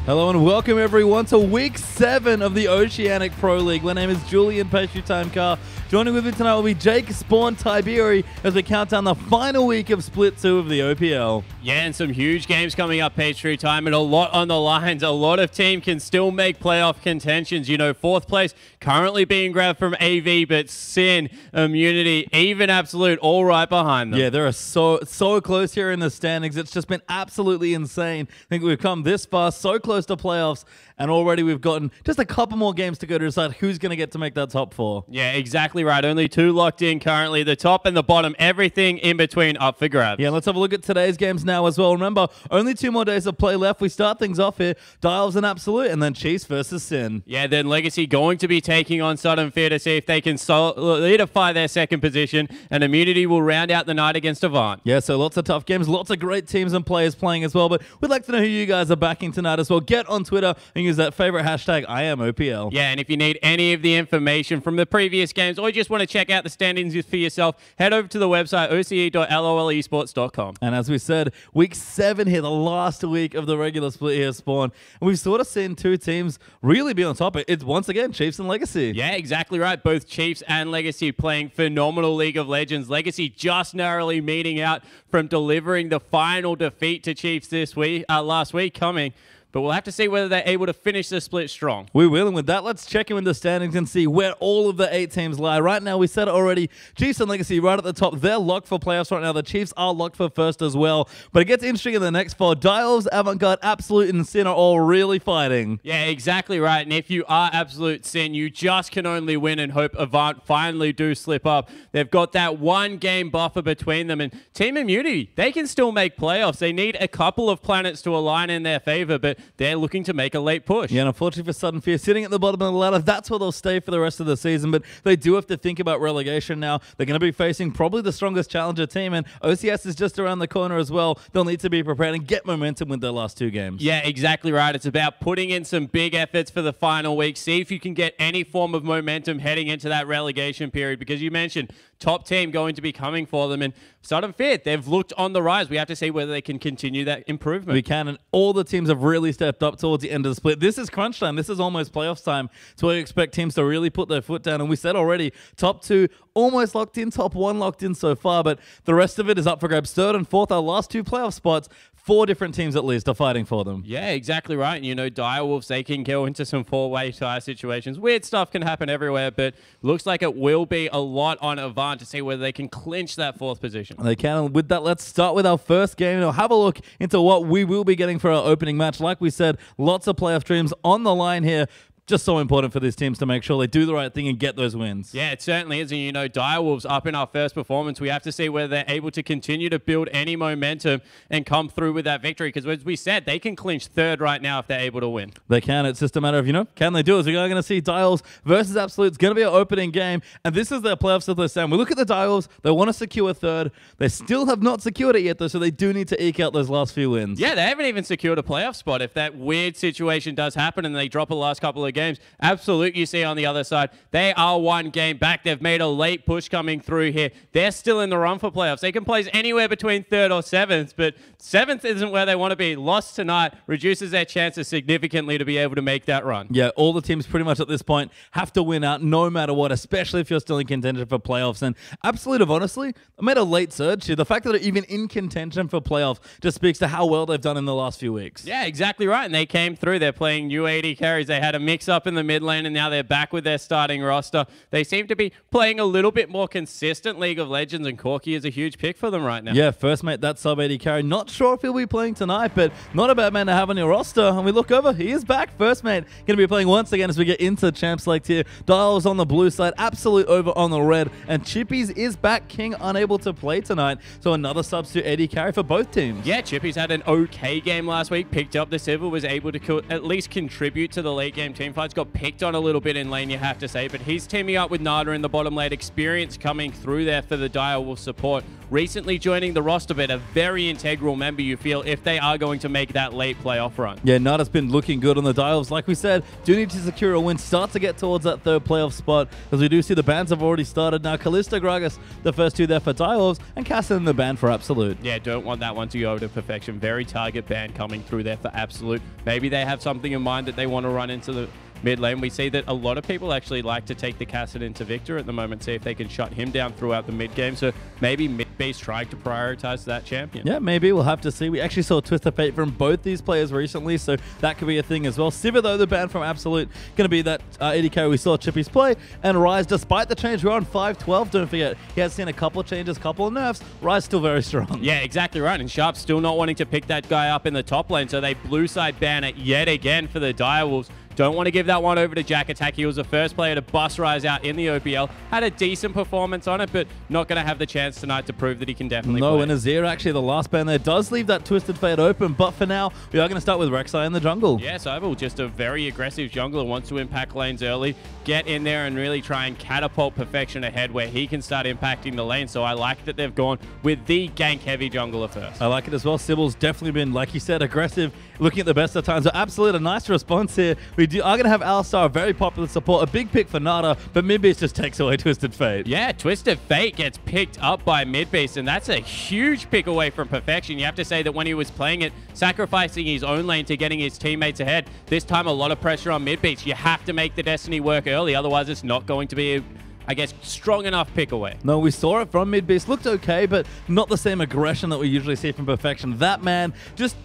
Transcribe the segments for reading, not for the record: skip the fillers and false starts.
Hello and welcome everyone to week 7 of the Oceanic Pro League. My name is Julian Pastry Time Car. Joining with me tonight will be Jake Spawn Tiberi as we count down the final week of Split 2 of the OPL. Yeah, and some huge games coming up, Pastry Time, and a lot on the lines. A lot of teams can still make playoff contentions. You know, 4th place currently being grabbed from AV, but Sin, Immunity, even Absolute, all right behind them. Yeah, they're so close here in the standings. It's just been absolutely insane. I think we've come this far, so close to playoffs, and already we've gotten just a couple more games to go to decide who's going to get to make that top 4. Yeah, exactly right. Only 2 locked in currently. The top and the bottom, everything in between up for grabs. Yeah, let's have a look at today's games now as well. Remember, only 2 more days of play left. We start things off here. Dials and Absolute, and then Chiefs versus Sin. Yeah, then Legacy going to be taking on Sudden Fear to see if they can solidify their 2nd position, and Immunity will round out the night against Avant. Yeah, so lots of tough games, lots of great teams and players playing as well, but we'd like to know who you guys are backing tonight as well. Get on Twitter and use that favorite hashtag, IamOPL. Yeah, and if you need any of the information from the previous games or you just want to check out the standings for yourself, head over to the website, oce.lolesports.com. And as we said, week 7 here, the last week of the regular split here, Spawn. And we've sort of seen 2 teams really be on top. It's once again Chiefs and Legacy. Yeah, exactly right. Both Chiefs and Legacy playing phenomenal League of Legends. Legacy just narrowly meeting out from delivering the final defeat to Chiefs this week, last week coming. But we'll have to see whether they're able to finish the split strong. We will, and with that, let's check in with the standings and see where all of the 8 teams lie. Right now, we said it already, Chiefs and Legacy right at the top. They're locked for playoffs right now. The Chiefs are locked for first as well. But it gets interesting in the next 4. Dials, Avant-Garde, Absolute, and Sin are all really fighting. Yeah, exactly right. And if you are Absolute Sin, you just can only win and hope Avant finally do slip up. They've got that 1-game buffer between them. And Team Immunity, they can still make playoffs. They need a couple of planets to align in their favor, but they're looking to make a late push. Yeah, and unfortunately for Sudden Fear, sitting at the bottom of the ladder, that's where they'll stay for the rest of the season. But they do have to think about relegation now. They're going to be facing probably the strongest challenger team, and OCS is just around the corner as well. They'll need to be prepared and get momentum with their last 2 games. Yeah, exactly right. It's about putting in some big efforts for the final week. See if you can get any form of momentum heading into that relegation period, because you mentioned top team going to be coming for them, and Sudden Fear, they've looked on the rise. We have to see whether they can continue that improvement. We can, and all the teams have really stepped up towards the end of the split. This is crunch time. This is almost playoffs time. It's where you expect teams to really put their foot down, and we said already, top 2 almost locked in, top 1 locked in so far, but the rest of it is up for grabs. 3rd and 4th, our last 2 playoff spots, 4 different teams at least are fighting for them. Yeah, exactly right. And you know, Direwolves, they can go into some 4-way tie situations. Weird stuff can happen everywhere, but looks like it will be a lot on Avant to see whether they can clinch that 4th position. They can. And with that, let's start with our first game. We'll have a look into what we will be getting for our opening match. Like we said, lots of playoff dreams on the line here. Just so important for these teams to make sure they do the right thing and get those wins. Yeah, it certainly is. And, you know, Direwolves up in our first performance. We have to see whether they're able to continue to build any momentum and come through with that victory. Because, as we said, they can clinch 3rd right now if they're able to win. They can. It's just a matter of, you know, can they do it? So we're going to see Dials versus Absolute. It's going to be an opening game. And this is their playoffs of the same. We look at the Dials. They want to secure 3rd. They still have not secured it yet, though, so they do need to eke out those last few wins. Yeah, they haven't even secured a playoff spot. If that weird situation does happen and they drop the last couple of games, Absolute, you see on the other side, they are 1 game back. They've made a late push coming through here. They're still in the run for playoffs. They can place anywhere between 3rd or 7th, but 7th isn't where they want to be. Lost tonight reduces their chances significantly to be able to make that run. Yeah, all the teams pretty much at this point have to win out no matter what, especially if you're still in contention for playoffs. And Absolute have honestly made a late surge here. The fact that they're even in contention for playoffs just speaks to how well they've done in the last few weeks. Yeah, exactly right. And they came through. They're playing new AD carries. They had a mix-up in the mid lane, and now they're back with their starting roster. They seem to be playing a little bit more consistent League of Legends, and Corky is a huge pick for them right now. Yeah, first mate, that sub 80 carry. Not sure if he'll be playing tonight, but not a bad man to have on your roster. And we look over, he is back. First mate going to be playing once again as we get into Champ Select here. Dials on the blue side, Absolute over on the red, and Chippies is back. King unable to play tonight, so another substitute 80 carry for both teams. Yeah, Chippies had an okay game last week, picked up the Civil, was able to at least contribute to the late game team teamfights, got picked on a little bit in lane, you have to say, but he's teaming up with Nada in the bottom lane. Experience coming through there for the Direwolf support. Recently joining the roster, but a very integral member, you feel, if they are going to make that late playoff run. Yeah, Nada's been looking good on the Direwolves. Like we said, do need to secure a win, start to get towards that third playoff spot, as we do see the bans have already started. Now, Kalista, Gragas, the first two there for Direwolves, and Cassin in the ban for Absolute. Yeah, don't want that one to go to perfection. Very target ban coming through there for Absolute. Maybe they have something in mind that they want to run into the mid lane. We see that a lot of people actually like to take the Cassid into Victor at the moment, see if they can shut him down throughout the mid game. So maybe mid base trying to prioritize that champion. Yeah, maybe we'll have to see. We actually saw Twist of Fate from both these players recently, so that could be a thing as well. Sivir, though, the ban from Absolute, going to be that AD carry we saw Chippy's play. And Rise, despite the change, we're on 5-12. Don't forget, he has seen a couple of changes, couple of nerfs. Rise still very strong. Yeah, exactly right. And Sharp still not wanting to pick that guy up in the top lane, so they blue side ban it yet again for the Direwolves. Don't want to give that one over to Jack Attack. He was the first player to bust Rise out in the OPL. Had a decent performance on it, but not going to have the chance tonight to prove that he can definitely play. And Azir, actually, the last ban there does leave that Twisted Fate open, but for now, we are going to start with Rek'Sai in the jungle. Yeah, Cyber, just a very aggressive jungler, wants to impact lanes early, get in there and really try and catapult Perfection ahead where he can start impacting the lane. So I like that they've gone with the gank-heavy jungler first. I like it as well. Sybil's definitely been, like you said, aggressive, looking at the best of times. So absolute a nice response here. We are going to have Alistar, a very popular support, a big pick for Nada, but Midbeast just takes away Twisted Fate. Yeah, Twisted Fate gets picked up by Midbeast, and that's a huge pick away from Perfection. You have to say that when he was playing it, sacrificing his own lane to getting his teammates ahead, this time a lot of pressure on Midbeast. You have to make the Destiny work early, otherwise it's not going to be I guess, strong enough pick away. No, we saw it from Midbeast. Looked okay, but not the same aggression that we usually see from Perfection. That man just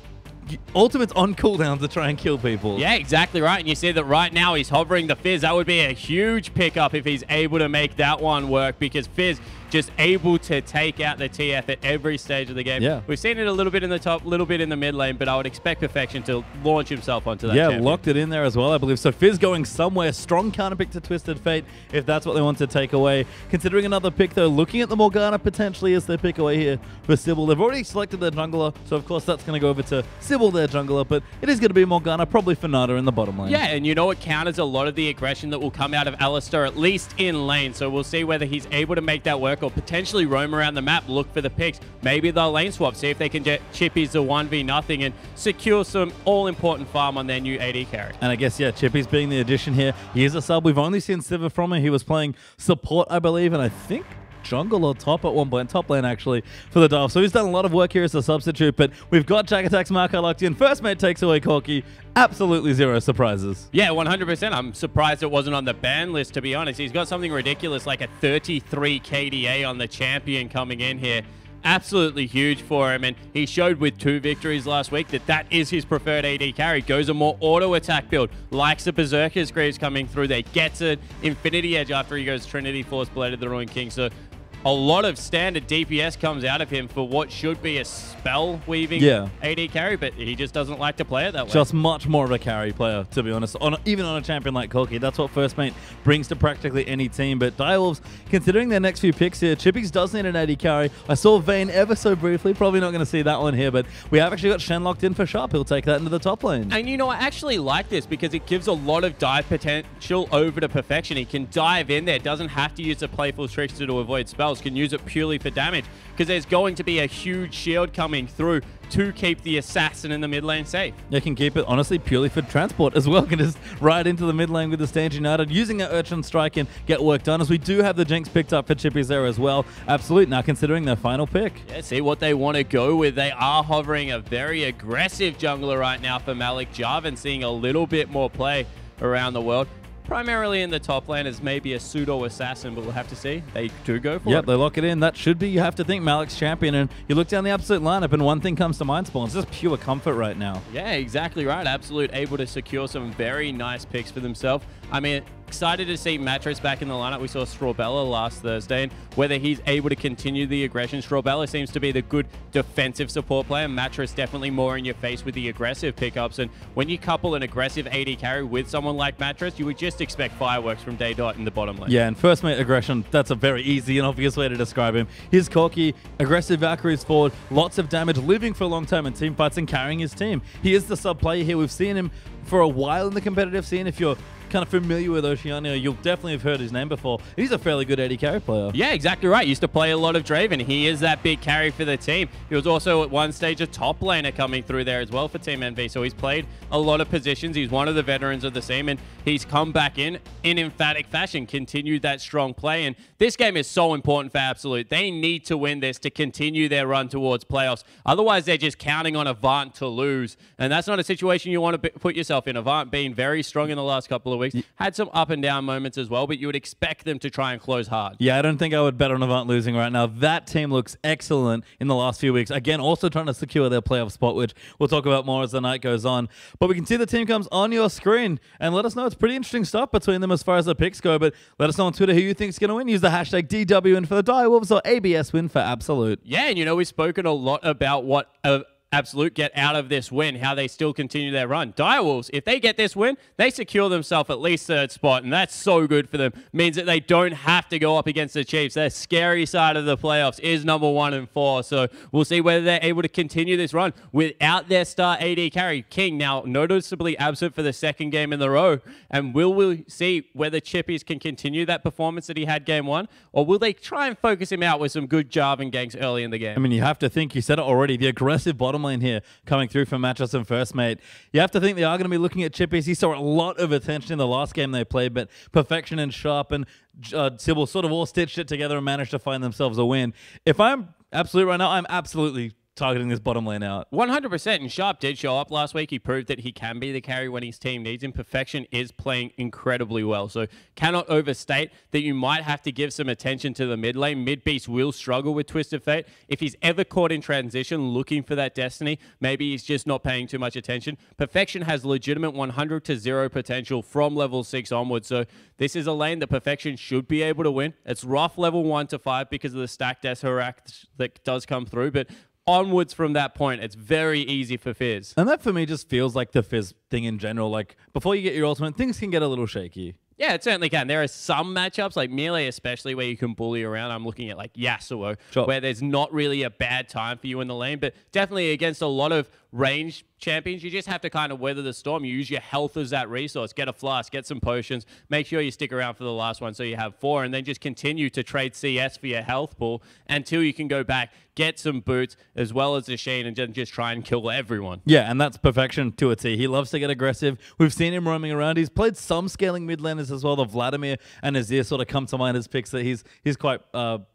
ultimates on cooldown to try and kill people. Yeah, exactly right. And you see that right now he's hovering the Fizz. That would be a huge pickup if he's able to make that one work, because Fizz just able to take out the TF at every stage of the game. Yeah. We've seen it a little bit in the top, little bit in the mid lane, but I would expect Perfection to launch himself onto that champion. Locked it in there as well, I believe. So Fizz going somewhere. Strong counter pick to Twisted Fate, if that's what they want to take away. Considering another pick, though, looking at the Morgana potentially as their pick away here for Sybil. They've already selected their jungler, so of course that's going to go over to Sybil, their jungler, but it is going to be Morgana, probably for Nada in the bottom lane. Yeah, and you know, it counters a lot of the aggression that will come out of Alistar, at least in lane. So we'll see whether he's able to make that work or potentially roam around the map, look for the picks. Maybe they'll lane swap, see if they can get Chippy's a 1v0 and secure some all-important farm on their new AD carry. And I guess, yeah, Chippy's being the addition here. He is a sub. We've only seen Sivir from him. He was playing support, I believe, and I think jungle or top at one point, top lane actually, for the Dolph. So he's done a lot of work here as a substitute, but we've got Jack Attack's marker locked in. First mate takes away Corki. Absolutely zero surprises. Yeah, 100%. I'm surprised it wasn't on the ban list, to be honest. He's got something ridiculous like a 33 KDA on the champion coming in here. Absolutely huge for him, and he showed with 2 victories last week that that is his preferred AD carry. Goes a more auto attack build, likes the Berserker's Greaves coming through there, gets an Infinity Edge after he goes Trinity Force Blade of the Ruined King. So a lot of standard DPS comes out of him for what should be a spell-weaving AD carry, but he just doesn't like to play it that way. Just much more of a carry player, to be honest. Even on a champion like Corki, that's what First Mate brings to practically any team. But Direwolves, considering their next few picks here, Chippies does need an AD carry. I saw Vayne ever so briefly. Probably not going to see that one here, but we have actually got Shen locked in for Sharp. He'll take that into the top lane. And you know, I actually like this because it gives a lot of dive potential over to Perfection. He can dive in there, doesn't have to use a playful trickster to avoid spells, can use it purely for damage, because there's going to be a huge shield coming through to keep the assassin in the mid lane safe. You can keep it, honestly, purely for transport as well. Can just ride into the mid lane with the Stand United, using an Urchin Strike and get work done, as we do have the Jinx picked up for Chippies there as well. Absolute, now considering their final pick. Yeah, see what they want to go with. They are hovering a very aggressive jungler right now for Malik Jarvan, seeing a little bit more play around the world. Primarily in the top lane as maybe a pseudo-assassin, but we'll have to see. They do go for it. Yep, they lock it in. That should be, you have to think, Malik's champion. And you look down the Absolute lineup, and one thing comes to mind, Spawn. It's just pure comfort right now. Yeah, exactly right. Absolute able to secure some very nice picks for themselves. I mean, excited to see Mattress back in the lineup. We saw Strawbella last Thursday, and whether he's able to continue the aggression. Strawbella seems to be the good defensive support player. Mattress definitely more in your face with the aggressive pickups. And when you couple an aggressive AD carry with someone like Mattress, you would just expect fireworks from Day Dot in the bottom lane. Yeah, and First Mate aggression, that's a very easy and obvious way to describe him. His Corki, aggressive Valkyries forward, lots of damage, living for a long time in team fights and carrying his team. He is the sub player here. We've seen him for a while in the competitive scene. If you're kind of familiar with Oceania, you'll definitely have heard his name before. He's a fairly good AD carry player. Yeah, exactly right. Used to play a lot of Draven. He is that big carry for the team. He was also at one stage a top laner coming through there as well for Team NV. So he's played a lot of positions. He's one of the veterans of the team, and he's come back in emphatic fashion, continued that strong play. And this game is so important for Absolute. They need to win this to continue their run towards playoffs. Otherwise, they're just counting on Avant to lose. And that's not a situation you want to put yourself in. Avant being very strong in the last couple of weeks. Had some up and down moments as well, but you would expect them to try and close hard. Yeah, I don't think I would bet on Avant losing right now. That team looks excellent in the last few weeks. Again, also trying to secure their playoff spot, which we'll talk about more as the night goes on. But we can see the team comes on your screen, and let us know. It's pretty interesting stuff between them as far as the picks go, but let us know on Twitter who you think is going to win. Use the hashtag DWin for the Direwolves or ABS win for Absolute. Yeah, and we've spoken a lot about what Absolute get out of this win, how they still continue their run. Direwolves, if they get this win, they secure themselves at least third spot, and that's so good for them. Means that they don't have to go up against the Chiefs. Their scary side of the playoffs is number 1 and 4, so we'll see whether they're able to continue this run without their star AD carry. King now noticeably absent for the second game in the row, and will we see whether Chippies can continue that performance that he had game 1, or will they try and focus him out with some good Jarvan ganks early in the game? I mean, you have to think, you said it already, the aggressive bottom lane here coming through from Matchups and First Mate. You have to think they are going to be looking at Chippies. He saw a lot of attention in the last game they played, but Perfection and Sharp and Sybil sort of all stitched it together and managed to find themselves a win. If I'm Absolute right now, I'm absolutely targeting this bottom lane out. 100%, and Sharp did show up last week. He proved that he can be the carry when his team needs him. Perfection is playing incredibly well, so cannot overstate that you might have to give some attention to the mid lane. Mid Beast will struggle with Twisted Fate. If he's ever caught in transition looking for that Destiny, maybe he's just not paying too much attention. Perfection has legitimate 100 to 0 potential from level 6 onwards, so this is a lane that Perfection should be able to win. It's rough level 1 to 5 because of the stack Deseract that does come through, but onwards from that point, it's very easy for Fizz. And that for me just feels like the Fizz thing in general. Like, before you get your ultimate, things can get a little shaky. Yeah, it certainly can. There are some matchups, like Melee especially, where you can bully around. I'm looking at like Yasuo, where there's not really a bad time for you in the lane, but definitely against a lot of ranged champions, you just have to kind of weather the storm. You use your health as that resource. Get a flask, get some potions, make sure you stick around for the last one so you have 4, and then just continue to trade CS for your health pool until you can go back, get some boots, as well as the Sheen, and just try and kill everyone. Yeah, and that's Perfection to a T. He loves to get aggressive. We've seen him roaming around. He's played some scaling mid laners as well. The Vladimir and Azir sort of come to mind as picks that he's quite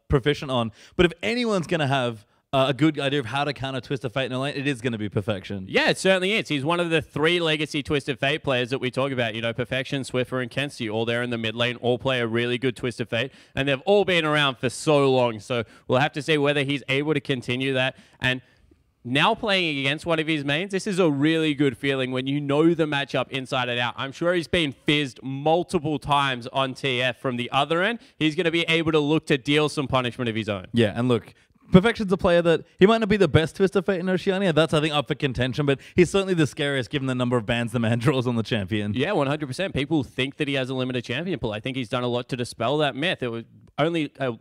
proficient on. But if anyone's going to have a good idea of how to counter Twisted Fate in a lane, it is going to be Perfection. Yeah, it certainly is. He's one of the 3 legacy Twisted Fate players that we talk about. Perfection, Swiffer, and Kenzie, all there in the mid lane, all play a really good Twisted Fate, and they've all been around for so long. So we'll have to see whether he's able to continue that. And now playing against one of his mains, this is a really good feeling when you know the matchup inside and out. I'm sure he's been fizzed multiple times on TF from the other end. He's going to be able to look to deal some punishment of his own. Yeah, and look, Perfection's a player that he might not be the best Twisted Fate in Oceania. That's, I think, up for contention, but he's certainly the scariest given the number of bans the man draws on the champion. Yeah, 100%. People think that he has a limited champion pool. I think he's done a lot to dispel that myth. It was only a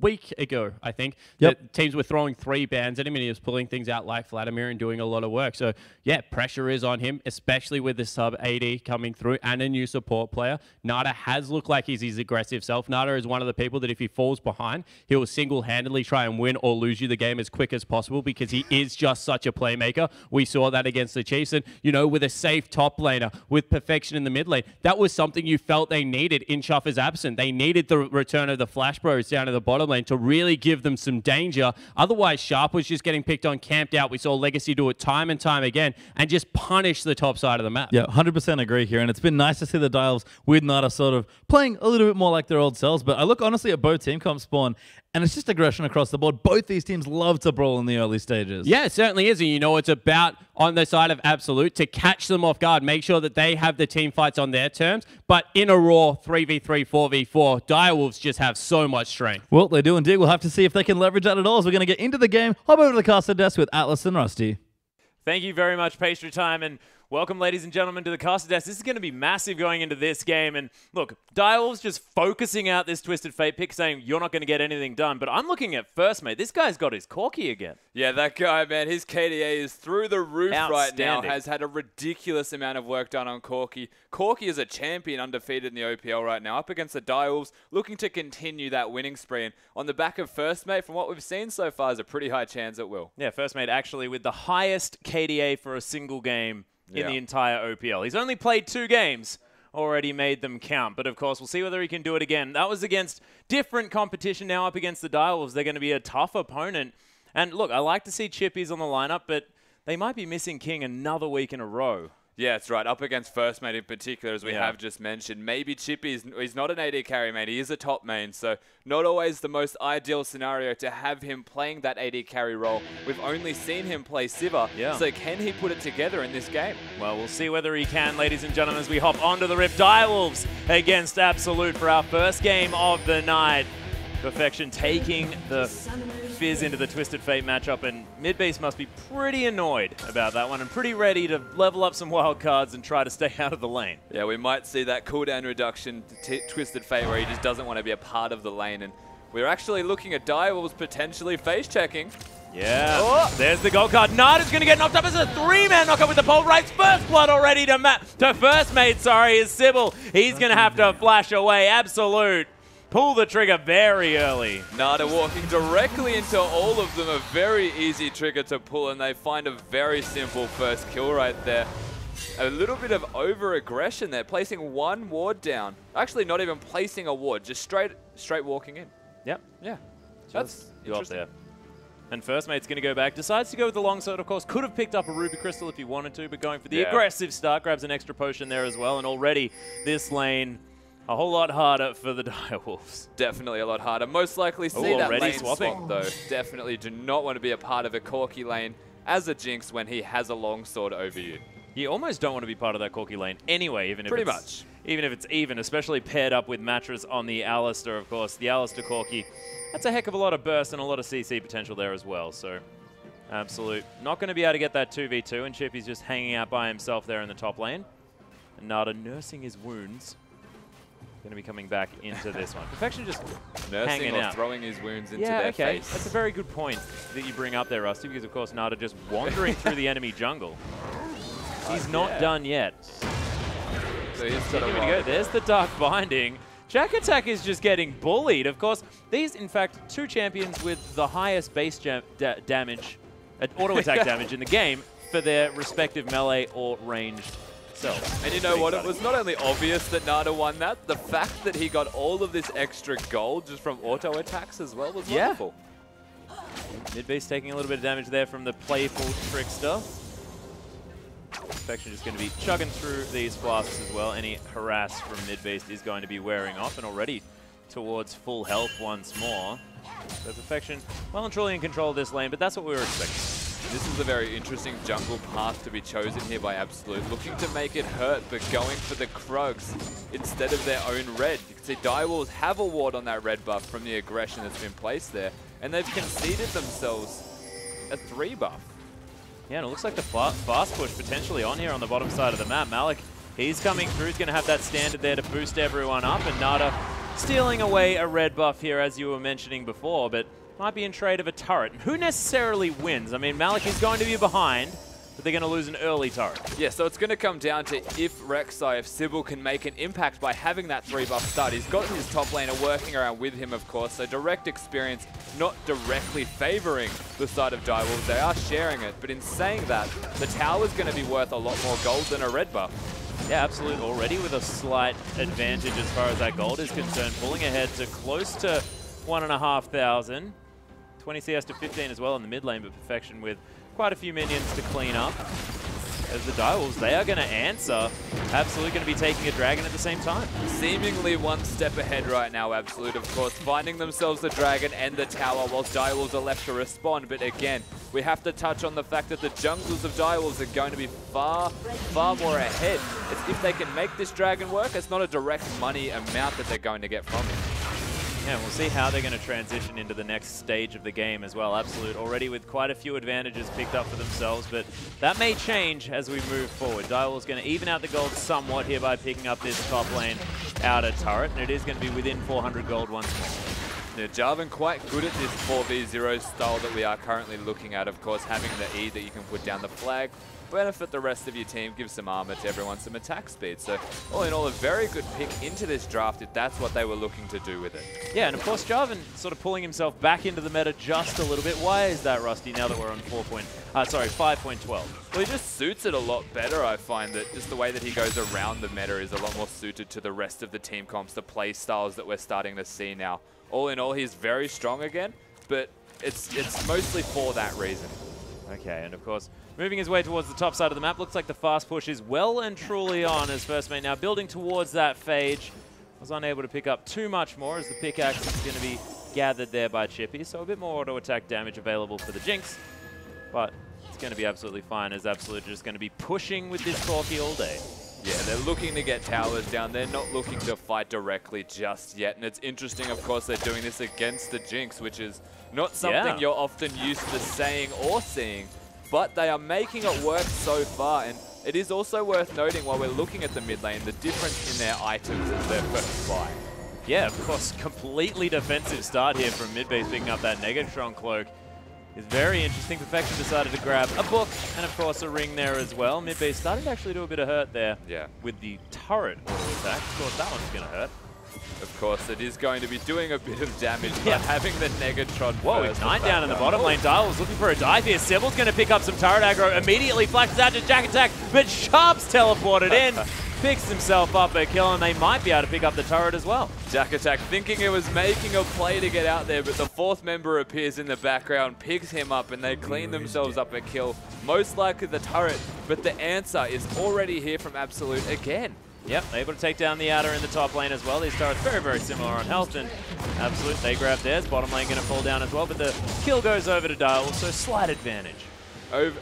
week ago, I think, that teams were throwing 3 bans at him, and he was pulling things out like Vladimir and doing a lot of work. So, yeah, pressure is on him, especially with the sub AD coming through and a new support player. Nada has looked like he's his aggressive self. Nada is one of the people that if he falls behind, he will single-handedly try and win or lose you the game as quick as possible because he is just such a playmaker. We saw that against the Chiefs. And, with a safe top laner, with Perfection in the mid lane, that was something you felt they needed in Shuffer's absence. They needed the return of the Flash Bros down to the bottom lane to really give them some danger. Otherwise, Sharp was just getting picked on, camped out. We saw Legacy do it time and time again and just punish the top side of the map. Yeah, 100% agree here. And it's been nice to see the Dials with Nada sort of playing a little bit more like their old selves. But I look honestly at both team comp spawn, and it's just aggression across the board. Both these teams love to brawl in the early stages. Yeah, it certainly is. And it's about, on the side of Absolute, to catch them off guard, make sure that they have the team fights on their terms. But in a raw 3v3, 4v4, Direwolves just have so much strength. Well, they do indeed. We'll have to see if they can leverage that at all as we're going to get into the game. Hop over to the caster desk with Atlas and Rusty. Thank you very much, Pastry Time. And Welcome, ladies and gentlemen, to the caster desk. This is going to be massive going into this game. And look, Direwolves just focusing out this Twisted Fate pick, saying you're not going to get anything done. But I'm looking at first, mate. This guy's got his Corki again. Yeah, that guy, man, his KDA is through the roof right now. Has had a ridiculous amount of work done on Corki. Corki is a champion undefeated in the OPL right now, up against the Direwolves, looking to continue that winning spree. And on the back of first, mate, from what we've seen so far, is a pretty high chance it will. Yeah, first, mate, actually with the highest KDA for a single game in the entire OPL. He's only played 2 games, already made them count. But, of course, we'll see whether he can do it again. That was against different competition now up against the Direwolves. They're going to be a tough opponent. And, look, I like to see Chippy's on the lineup, but they might be missing King another week in a row. Yeah, that's right. Up against first mate in particular, as we have just mentioned. Maybe Chippy, he's not an AD carry mate. He is a top main, so not always the most ideal scenario to have him playing that AD carry role. We've only seen him play Sivir, so can he put it together in this game? Well, we'll see whether he can, ladies and gentlemen, as we hop onto the rip. Direwolves against Absolute for our first game of the night. Perfection taking the Fizz into the Twisted Fate matchup, and Midbeast must be pretty annoyed about that one and pretty ready to level up some wild cards and try to stay out of the lane. Yeah, we might see that cooldown reduction to Twisted Fate where he just doesn't want to be a part of the lane, and we're actually looking at Direwolves potentially face checking. Yeah, there's the gold card. Nada's going to get knocked up as a 3-man knockup with the pole rights. First blood already to first mate, sorry, is Sybil. He's going to have to flash away. Absolute. Pull the trigger very early. Nada walking directly into all of them. A very easy trigger to pull, and they find a very simple first kill right there. A little bit of over-aggression there, placing 1 ward down. Actually, not even placing a ward, just straight walking in. Yep. Yeah. That's interesting. There. And first mate's going to go back. Decides to go with the longsword, of course. Could have picked up a Ruby Crystal if he wanted to, but going for the aggressive start. Grabs an extra potion there as well, and already this lane a whole lot harder for the Direwolves. Definitely a lot harder. Most likely see that lane swap, though. Definitely do not want to be a part of a Corki lane as a Jinx when he has a longsword over you. You almost don't want to be part of that Corki lane anyway, even if it's even, especially paired up with Mattress on the Alistar, of course. The Alistar Corki, that's a heck of a lot of burst and a lot of CC potential there as well. So, Absolute not going to be able to get that 2v2, and Chippy's just hanging out by himself there in the top lane. And Nada nursing his wounds. Going to be coming back into this one. Perfection just hanging out. Throwing his wounds into their face. That's a very good point that you bring up there, Rusty, because of course Nada just wandering through the enemy jungle. He's not done yet. So he's got to go. There's the Dark Binding. Jack Attack is just getting bullied. Of course, these, in fact, 2 champions with the highest base damage, auto attack damage in the game for their respective melee or ranged. And you know what? It was not only obvious that Nada won that, the fact that he got all of this extra gold just from auto attacks as well was wonderful. Midbeast taking a little bit of damage there from the playful Trickster. Perfection just going to be chugging through these flasks as well. Any harass from Midbeast is going to be wearing off, and already towards full health once more. So Perfection well and truly in control of this lane, but that's what we were expecting. This is a very interesting jungle path to be chosen here by Absolute. Looking to make it hurt, but going for the Krugs instead of their own red. You can see Direwolves have a ward on that red buff from the aggression that's been placed there, and they've conceded themselves a 3 buff. Yeah, and it looks like the fast push potentially on here on the bottom side of the map. Malik, he's coming through. He's going to have that standard there to boost everyone up, and Nada stealing away a red buff here, as you were mentioning before, but might be in trade of a turret. Who necessarily wins? I mean, Malik is going to be behind, but they're going to lose an early turret. Yeah, so it's going to come down to if Rek'Sai, if Sybil can make an impact by having that 3 buff start. He's got his top laner working around with him, of course, so direct experience not directly favoring the side of Direwolves. They are sharing it, but in saying that, the tower's going to be worth a lot more gold than a red buff. Yeah, Absolute already with a slight advantage as far as that gold is concerned, pulling ahead to close to 1,500. 20 CS to 15 as well in the mid lane, but Perfection with quite a few minions to clean up. As the Direwolves, they are going to answer. Absolute going to be taking a dragon at the same time. Seemingly one step ahead right now, Absolute, of course, finding themselves the dragon and the tower whilst Direwolves are left to respond. But again, we have to touch on the fact that the jungles of Direwolves are going to be far, far more ahead. If they can make this dragon work, it's not a direct money amount that they're going to get from it. Yeah, we'll see how they're going to transition into the next stage of the game as well. Absolute already with quite a few advantages picked up for themselves, but that may change as we move forward. Direwolf's going to even out the gold somewhat here by picking up this top lane outer turret, and it is going to be within 400 gold once more. Yeah, Jarvan quite good at this 4v0 style that we are currently looking at. Of course, having the E that you can put down the flag, benefit the rest of your team, give some armor to everyone, some attack speed. So all in all, a very good pick into this draft if that's what they were looking to do with it. Yeah, and of course Jarvan sort of pulling himself back into the meta just a little bit. Why is that, Rusty, now that we're on 5.12? Well, he just suits it a lot better, I find, that just the way that he goes around the meta is a lot more suited to the rest of the team comps, the play styles that we're starting to see now. All in all, he's very strong again, but it's mostly for that reason. Okay, and of course, moving his way towards the top side of the map. Looks like the fast push is well and truly on as First Mate now building towards that Phage. Was unable to pick up too much more as the pickaxe is going to be gathered there by Chippy. So a bit more auto attack damage available for the Jinx. But it's going to be absolutely fine as Absolute just going to be pushing with this Corki all day. Yeah, they're looking to get towers down. They're not looking to fight directly just yet. And it's interesting, of course, they're doing this against the Jinx, which is not something you're often used to saying or seeing. But they are making it work so far. And it is also worth noting while we're looking at the mid lane, the difference in their items as their first buy. Yeah, of course, completely defensive start here from mid-base picking up that Negatron cloak. Is very interesting. Perfection decided to grab a book and, of course, a ring there as well. Mid-base starting to actually do a bit of hurt there with the turret auto attack. Of course, that one's going to hurt. Of course, it is going to be doing a bit of damage, but having the Negatron Whoa, Ignite down in the bottom lane. Direwolf's looking for a dive here. Sibyl's going to pick up some turret aggro. Immediately flashes out to Jack Attack, but Sharp's teleported in. Picks himself up a kill, and they might be able to pick up the turret as well. Jack Attack thinking it was making a play to get out there, but the fourth member appears in the background, picks him up, and they clean themselves up a kill. Most likely the turret, but the answer is already here from Absolute again. Yep, able to take down the outer in the top lane as well. These turrets very, very similar on health, and Absolute, they grab theirs. Bottom lane going to fall down as well, but the kill goes over to Direwolf, so slight advantage.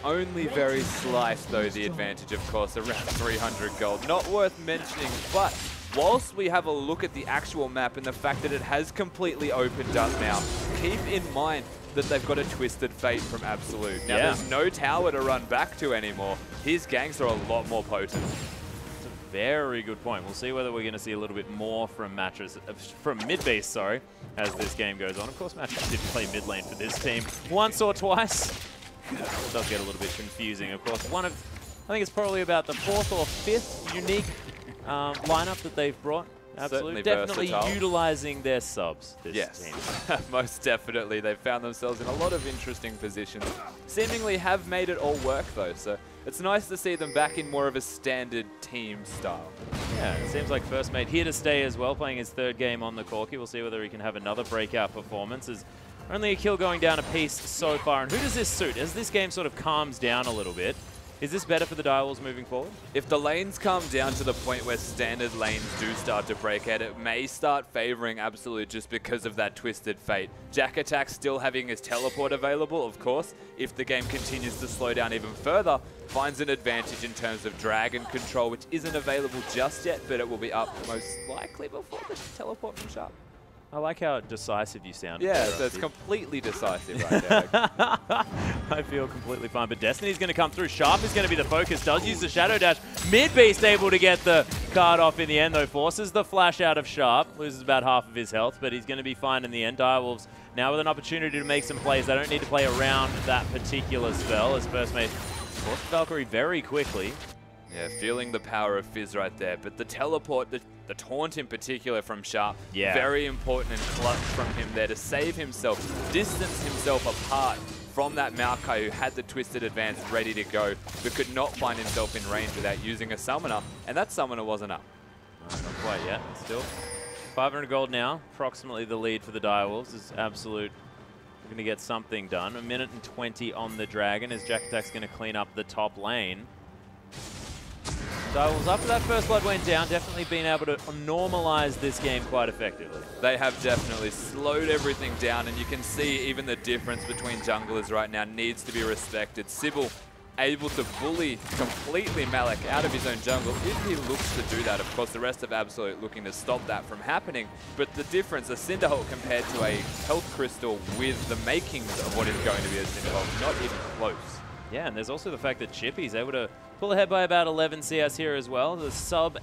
Only very slight, though, the advantage, of course, around 300 gold. Not worth mentioning, but whilst we have a look at the actual map and the fact that it has completely opened up now, keep in mind that they've got a Twisted Fate from Absolute. Now, there's no tower to run back to anymore. His ganks are a lot more potent. That's a very good point. We'll see whether we're going to see a little bit more from mid-base, sorry, as this game goes on. Of course, Mattress did play mid lane for this team once or twice. It does get a little bit confusing, of course. I think it's probably about the 4th or 5th unique lineup that they've brought. Absolutely. Definitely utilizing their subs, this team. Most definitely. They've found themselves in a lot of interesting positions. Seemingly have made it all work, though, so it's nice to see them back in more of a standard team style. Yeah, it seems like First Mate here to stay as well, playing his 3rd game on the Corki. We'll see whether he can have another breakout performance. Only a kill going down a piece so far. And who does this suit? As this game sort of calms down a little bit, is this better for the Direwolves moving forward? If the lanes calm down to the point where standard lanes do start to break out, it may start favoring Absolute just because of that Twisted Fate. Jack Attack still having his teleport available, of course. If the game continues to slow down even further, finds an advantage in terms of Dragon Control, which isn't available just yet, but it will be up most likely before the teleport from Sharp. I like how decisive you sound. Yeah, so it's completely decisive right there. I feel completely fine. But Destiny's going to come through. Sharp is going to be the focus. Does use the Shadow Dash. Mid-Beast able to get the card off in the end, though. Forces the flash out of Sharp. Loses about half of his health, but he's going to be fine in the end. Direwolves now with an opportunity to make some plays. They don't need to play around that particular spell as First Mate forced Valkyrie very quickly. Yeah, feeling the power of Fizz right there. But the teleport, the taunt in particular from Sharp, very important and clutch from him there to save himself, distance himself apart from that Maokai who had the Twisted Advance ready to go, but could not find himself in range without using a summoner, and that summoner wasn't up. Not quite yet, still. 500 gold now, approximately the lead for the Direwolves is Absolute. Going to get something done. 1 minute and 20 on the Dragon as Jack Attack's going to clean up the top lane. Direwolves, after that first blood went down, definitely been able to normalize this game quite effectively. They have definitely slowed everything down, and you can see even the difference between junglers right now needs to be respected. Sybil able to bully completely Malik out of his own jungle. If he looks to do that, of course, the rest of Absolute looking to stop that from happening. But the difference, a Cinderhulk compared to a Health Crystal with the makings of what is going to be a Cinderhulk, not even close. Yeah, and there's also the fact that Chippy's able to pull ahead by about 11 CS here as well. The sub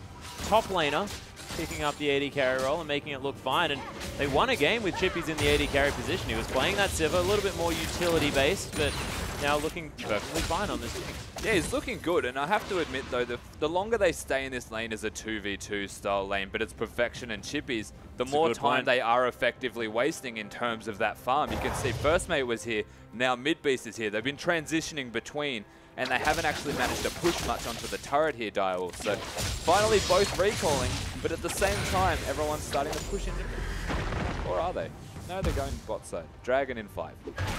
top laner picking up the AD carry role and making it look fine. And they won a game with Chippy's in the AD carry position. He was playing that Sivir, a little bit more utility-based, but now looking perfectly fine on this Jinx. Yeah, he's looking good, and I have to admit, though, the longer they stay in this lane as a 2v2 style lane, but it's Perfection and Chippies, the more time they are effectively wasting in terms of that farm. You can see First Mate was here, now Midbeast is here. They've been transitioning between, and they haven't actually managed to push much onto the turret here, Direwolf. So finally both recalling, but at the same time, everyone's starting to push into it. Or are they? No, they're going bot side. Dragon in 5.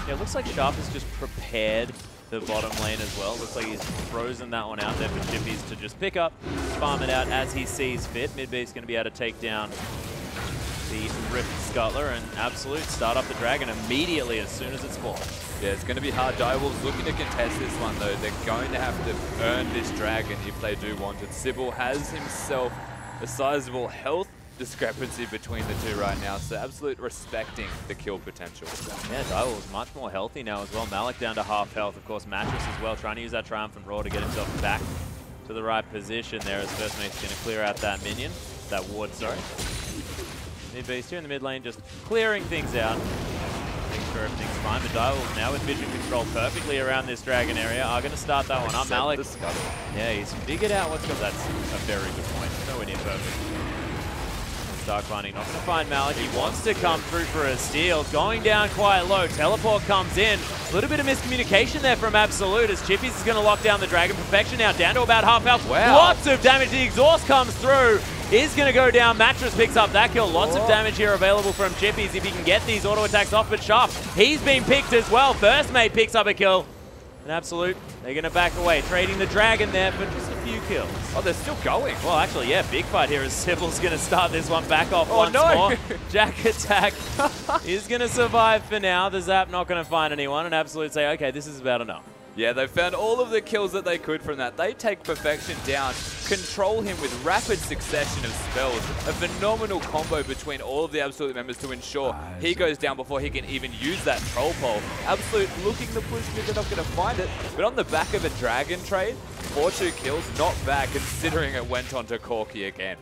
Yeah, it looks like Sharp has just prepared the bottom lane as well. Looks like he's frozen that one out there for Chippies to just pick up, farm it out as he sees fit. Midbeast's going to be able to take down the Rift Scuttler and Absolute start up the Dragon immediately as soon as it's fallen. Yeah, it's going to be hard. Direwolf's looking to contest this one, though. They're going to have to earn this Dragon if they do want it. Sybil has himself a sizable health discrepancy between the two right now, so Absolute respecting the kill potential. Yeah, Direwolf's much more healthy now as well. Malik down to half health, of course. Mattress as well, trying to use that Triumphant Roar to get himself back to the right position there as First Mate's going to clear out that minion, that ward, sorry. Midbeast here in the mid lane, just clearing things out, making sure everything's fine. But Direwolf now with vision control perfectly around this Dragon area are going to start that one up. Malik, yeah, he's figured out what's going. That's a very good point. Nowhere near perfect. Dark Bunny not going to find Malik. He wants to come through for a steal. Going down quite low. Teleport comes in. A little bit of miscommunication there from Absolute as Chippies is going to lock down the Dragon. Perfection now down to about half health. Wow. Lots of damage. The exhaust comes through. Is going to go down. Mattress picks up that kill. Lots of damage here available from Chippies if he can get these auto attacks off. But Sharp, he's been picked as well. First Mate picks up a kill. And Absolute, they're going to back away. Trading the Dragon there for just a few kills. Oh, they're still going. Well, actually, yeah, big fight here as Sybil's going to start this one back off once more. Jack attack is going to survive for now. The Zap not going to find anyone, and Absolute say, okay, this is about enough. Yeah, they found all of the kills that they could from that. They take Perfection down, control him with rapid succession of spells. A phenomenal combo between all of the Absolute members to ensure he goes down before he can even use that Troll Pole. Absolute looking to push mid, they're not going to find it. But on the back of a Dragon trade, 4-2 kills, not bad considering it went on to Corki again.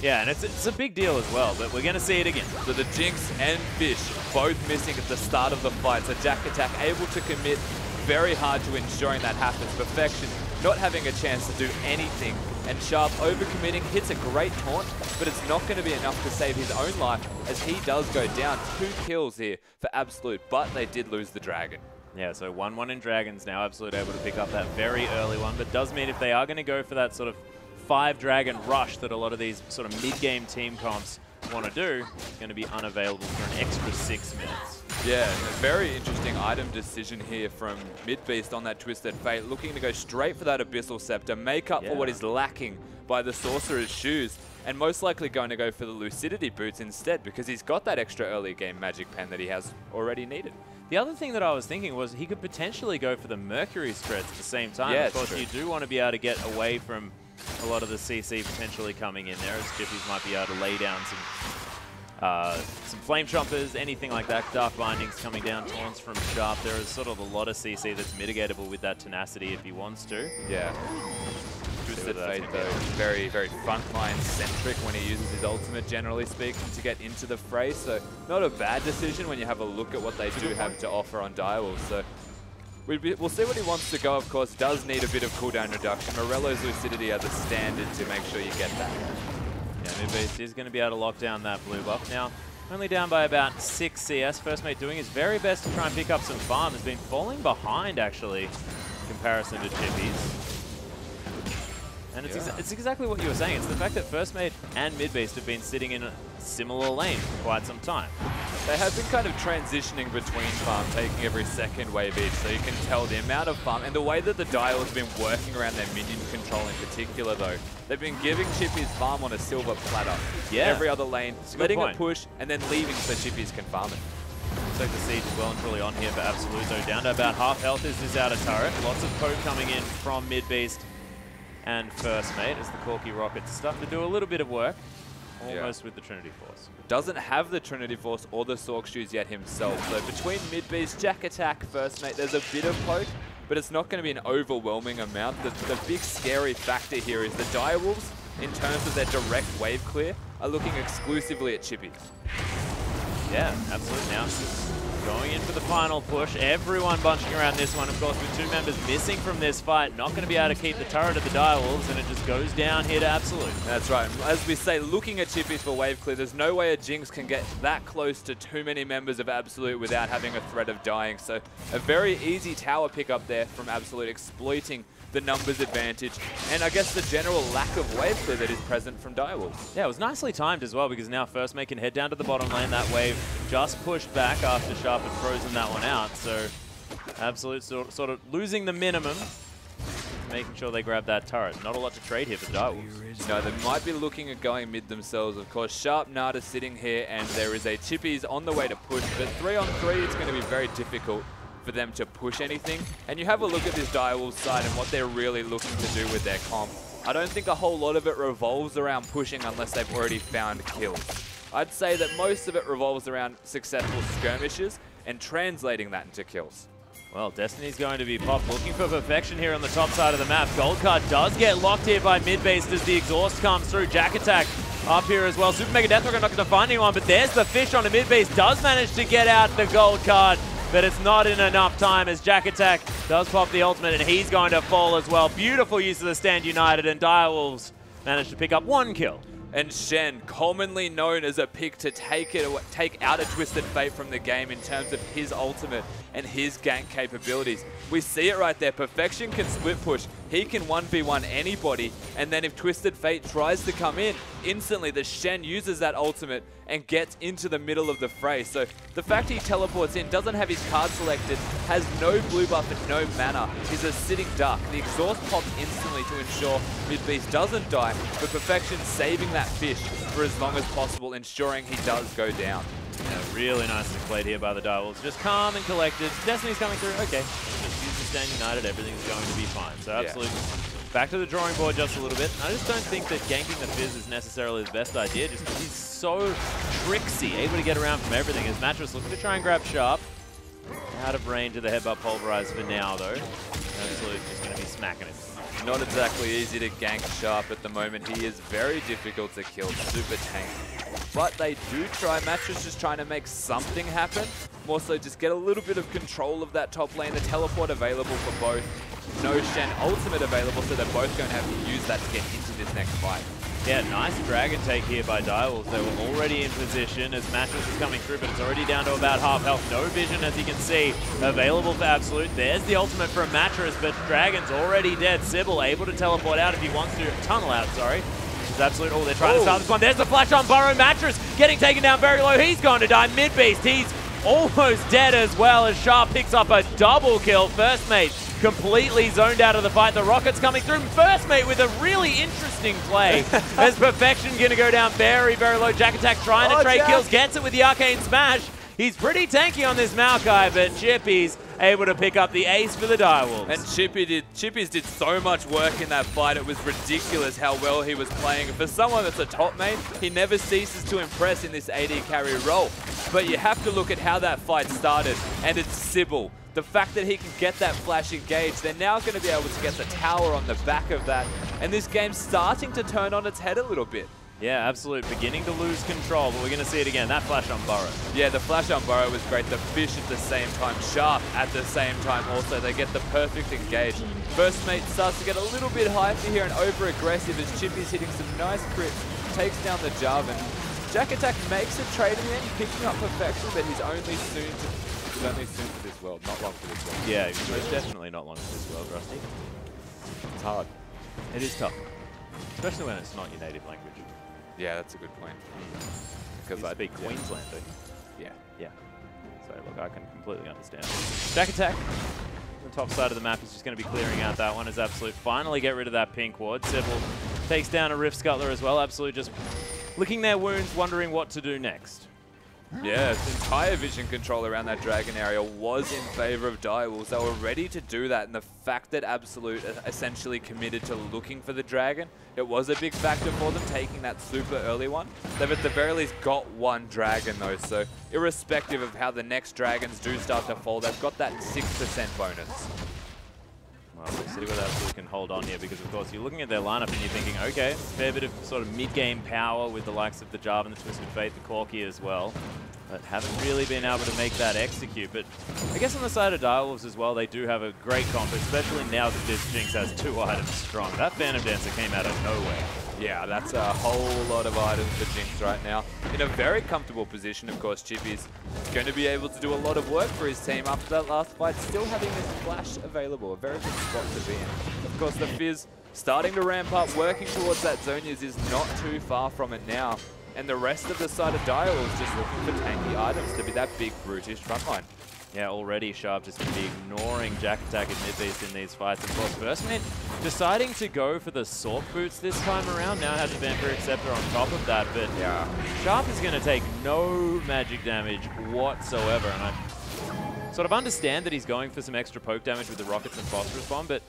Yeah, and it's a big deal as well, but we're going to see it again. So the Jinx and Fish both missing at the start of the fight. So Jack Attack able to commit very hard to ensuring that happens. Perfection not having a chance to do anything. And Sharp overcommitting, hits a great taunt, but it's not going to be enough to save his own life as he does go down. 2 kills here for Absolute, but they did lose the Dragon. Yeah, so 1-1 in Dragons now. Absolute able to pick up that very early one, but does mean if they are going to go for that sort of 5-Dragon rush that a lot of these sort of mid-game team comps want to do, it's going to be unavailable for an extra 6 minutes. Yeah, a very interesting item decision here from Midbeast on that Twisted Fate, looking to go straight for that Abyssal Scepter, make up for what is lacking by the Sorcerer's Shoes, and most likely going to go for the Lucidity Boots instead because he's got that extra early game Magic Pen that he has already needed. The other thing that I was thinking was he could potentially go for the Mercury Spreads at the same time. Yeah, of course, you do want to be able to get away from a lot of the CC potentially coming in there, as Chippies might be able to lay down some Flame Chompers, anything like that. Dark Bindings coming down, taunts from Sharp. There is sort of a lot of CC that's mitigatable with that tenacity if he wants to. Yeah. Twisted Fate, though, very, very frontline centric when he uses his ultimate, generally speaking, to get into the fray. So not a bad decision when you have a look at what they do have to offer on Direwolf. So we'll see what he wants to go, of course. Does need a bit of cooldown reduction. Morello's Lucidity are the standard to make sure you get that. Yeah, Midbeast is going to be able to lock down that blue buff. Now, only down by about 6 CS. First Mate doing his very best to try and pick up some farm. Has been falling behind, actually, in comparison to Chippies. And it's exactly what you were saying. It's the fact that First Mate and Midbeast have been sitting in a similar lane for quite some time. They have been kind of transitioning between farm, taking every second wave each, so you can tell the amount of farm and the way that the dial has been working around their minion control in particular, though. They've been giving Chippies farm on a silver platter. Yeah. Every other lane, letting point. it push and then leaving so Chippies can farm it. Looks like the siege is well and truly on here for Absolute, though. Down to about half health is this outer turret. Lots of poke coming in from Mid-Beast and First Mate as the Corky Rockets starting to do a little bit of work. Almost with the Trinity Force. Doesn't have the Trinity Force or the Sork Shoes yet himself. So between Mid-Beast, Jack Attack, First Mate, there's a bit of poke, but it's not going to be an overwhelming amount. The big scary factor here is the Direwolves, in terms of their direct wave clear, are looking exclusively at Chippy. Yeah, absolutely. Now going in for the final push. Everyone bunching around this one. Of course, with 2 members missing from this fight, not going to be able to keep the turret of the Direwolves, and it just goes down here to Absolute. That's right. As we say, looking at Chippies for wave clear, there's no way a Jinx can get that close to too many members of Absolute without having a threat of dying. So a very easy tower pickup there from Absolute, exploiting the numbers advantage, and I guess the general lack of wave clear that is present from Direwolves. Yeah, it was nicely timed as well, because now First Mate can head down to the bottom lane. That wave just pushed back after Sharp had frozen that one out, so Absolute sort of losing the minimum, making sure they grab that turret. Not a lot to trade here for the Direwolves. No, they might be looking at going mid themselves. Of course, Sharp Nada sitting here, and there is a Chippies on the way to push, but 3-on-3, it's going to be very difficult for them to push anything. And you have a look at this Direwolves side and what they're really looking to do with their comp. I don't think a whole lot of it revolves around pushing unless they've already found kills. I'd say that most of it revolves around successful skirmishes and translating that into kills. Well, Destiny's going to be popped, looking for perfection here on the top side of the map. Gold card does get locked here by Mid-Beast as the exhaust comes through. Jack Attack up here as well. Super Mega Death Rocket not going to find anyone, but there's the fish on a Mid-Beast. Does manage to get out the gold card, but it's not in enough time as Jack Attack does pop the ultimate, and he's going to fall as well. Beautiful use of the Stand United, and Direwolves managed to pick up 1 kill. And Shen, commonly known as a pick to take out a Twisted Fate from the game in terms of his ultimate and his gank capabilities. We see it right there. Perfection can split push. He can 1v1 anybody, and then if Twisted Fate tries to come in, instantly the Shen uses that ultimate and gets into the middle of the fray. So the fact he teleports in, doesn't have his card selected, has no blue buff and no mana, is a sitting duck. The exhaust pops instantly to ensure Mid-Beast doesn't die, but Perfection saving that fish for as long as possible, ensuring he does go down. Yeah, really nicely played here by the Direwolves. Just calm and collected. Destiny's coming through. Okay, just use the Stand United. Everything's going to be fine. So absolutely. Back to the drawing board just a little bit. I just don't think that ganking the Fizz is necessarily the best idea, just because he's so tricksy, able to get around from everything. As Mattress looking to try and grab Sharp. Out of range of the headbutt Pulverize for now, though. Absolute just going to be smacking it. Not exactly easy to gank Sharp at the moment. He is very difficult to kill, super tank. But they do try. Mattress just trying to make something happen. More so just get a little bit of control of that top lane. The teleport available for both. No Shen ultimate available, so they're both going to have to use that to get into this next fight. Yeah, nice dragon take here by Direwolves. They were already in position as Mattress is coming through, but it's already down to about half health. No vision, as you can see, available for Absolute. There's the ultimate from Mattress, but Dragon's already dead. Sybil able to teleport out if he wants to. Tunnel out, sorry. It's Absolute. Oh, they're trying to start this one. There's the flash on Burrow. Mattress getting taken down very low. He's going to die. Mid-Beast, he's almost dead as well as Sharp picks up a double kill. First Mate completely zoned out of the fight. The Rockets coming through. First Mate with a really interesting play. As Perfection going to go down very, very low. Jack Attack trying to trade kills. Gets it with the Arcane Smash. He's pretty tanky on this Maokai, but Chippy's able to pick up the ace for the Direwolves. And Chippies did so much work in that fight. It was ridiculous how well he was playing. For someone that's a top main, he never ceases to impress in this AD carry role. But you have to look at how that fight started, and it's Sybil. The fact that he can get that flash engage, they're now going to be able to get the tower on the back of that. And this game's starting to turn on its head a little bit. Yeah, Absolute beginning to lose control, but we're going to see it again. That flash on Burrow. Yeah, the flash on Burrow was great. The fish at the same time, Sharp at the same time also. They get the perfect engage. First Mate starts to get a little bit hypey here and over-aggressive as Chippy's hitting some nice crits, takes down the Jarvan. Jack Attack makes a trade in the end, picking up Perfection, but he's only soon to this world, not long for this world. Yeah, he's definitely not long for this world, Rusty. It's hard. It is tough, especially when it's not your native language. Yeah, that's a good point. Because I speak Queensland, don't you? Yeah. Yeah. So look, I can completely understand. Jack Attack. The top side of the map is just going to be clearing out that one as Absolute finally get rid of that pink ward. Sybil takes down a Rift Scuttler as well. Absolute just licking their wounds, wondering what to do next. Yeah, the entire vision control around that Dragon area was in favor of Direwolves. They were ready to do that, and the fact that Absolute essentially committed to looking for the Dragon, it was a big factor for them, taking that super early one. They've at the very least got one Dragon though, so irrespective of how the next Dragons do start to fall, they've got that 6% bonus. Well, we'll see whether Absolute can hold on here, because of course you're looking at their lineup and you're thinking, okay, a fair bit of sort of mid-game power with the likes of the Java and the Twisted Fate, the Corki as well, but haven't really been able to make that execute. But I guess on the side of Direwolves as well, they do have a great comp, especially now that this Jinx has 2 items strong. That Phantom Dancer came out of nowhere. Yeah, that's a whole lot of items for Jinx right now. In a very comfortable position, of course. Chippy's going to be able to do a lot of work for his team after that last fight, still having this flash available, a very good spot to be in. Of course, the Fizz starting to ramp up, working towards that Zhonya's is not too far from it now. And the rest of the side of Direwolves just looking for tanky items to be that big brutish frontline. Yeah, already Sharp just going to be ignoring Jack Attack and Mid-Beast in these fights. Of course, First Mate deciding to go for the Sword Boots this time around. Now has a Vampiric Scepter on top of that, but yeah, Sharp is going to take no magic damage whatsoever. And I sort of understand that he's going for some extra poke damage with the Rockets and Phosphorus Bomb, but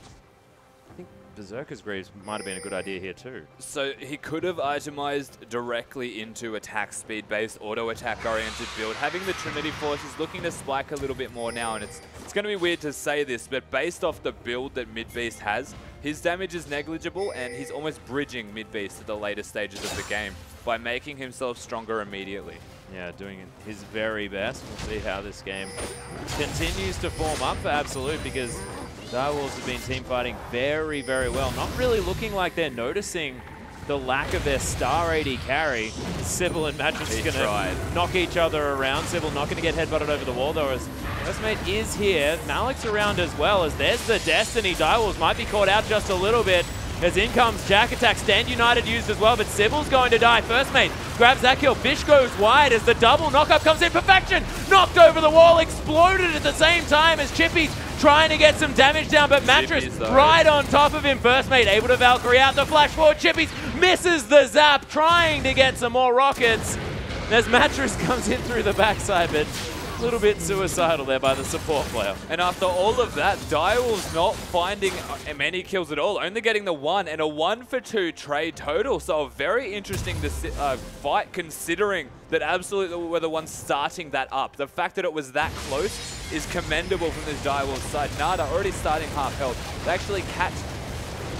I think Berserker's Greaves might have been a good idea here too. So he could have itemized directly into attack speed-based, auto-attack oriented build. Having the Trinity Force is looking to spike a little bit more now, and it's going to be weird to say this, but based off the build that Mid-Beast has, his damage is negligible, and he's almost bridging Mid-Beast to the later stages of the game by making himself stronger immediately. Yeah, doing his very best. We'll see how this game continues to form up for Absolute, because Direwolves have been team fighting very, very well. Not really looking like they're noticing the lack of their star AD carry. Sybil and Mattress is going to knock each other around. Sybil not going to get headbutted over the wall though, as First Mate is here. Malik's around as well, as there's the Destiny. Direwolves might be caught out just a little bit, as in comes Jack Attack. Stand United used as well, but Sybil's going to die. First Mate grabs that kill. Fish goes wide as the double knockup comes in. Perfection! Knocked over the wall, exploded at the same time as Chippy's trying to get some damage down, but Mattress right on top of him. First Mate able to Valkyrie out the flash forward. Chippy's misses the zap, trying to get some more rockets as Mattress comes in through the backside, but a little bit suicidal there by the support player. And after all of that, Direwolves not finding many kills at all, only getting the 1 and a 1-for-2 trade total. So a very interesting fight, considering that Absolute were the ones starting that up. The fact that it was that close is commendable from this Direwolves side. Nada already starting half health. They actually catch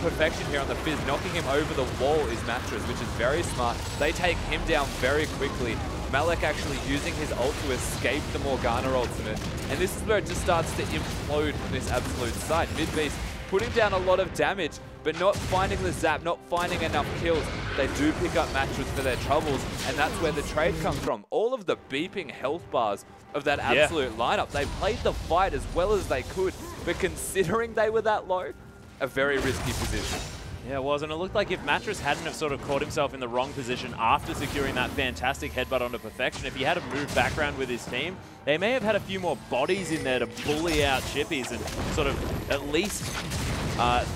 Perfection here on the Fizz. Knocking him over the wall is Mattress, which is very smart. They take him down very quickly. Malik actually using his ult to escape the Morgana ultimate. And this is where it just starts to implode from this Absolute side. Mid-Beast putting down a lot of damage, but not finding the zap, not finding enough kills. They do pick up Mattress for their troubles, and that's where the trade comes from. All of the beeping health bars of that Absolute lineup. They played the fight as well as they could, but considering they were that low, a very risky position. Yeah, it was, and it looked like if Mattress hadn't have sort of caught himself in the wrong position after securing that fantastic headbutt onto Perfection, if he had a move background with his team, they may have had a few more bodies in there to bully out Chippies and sort of at least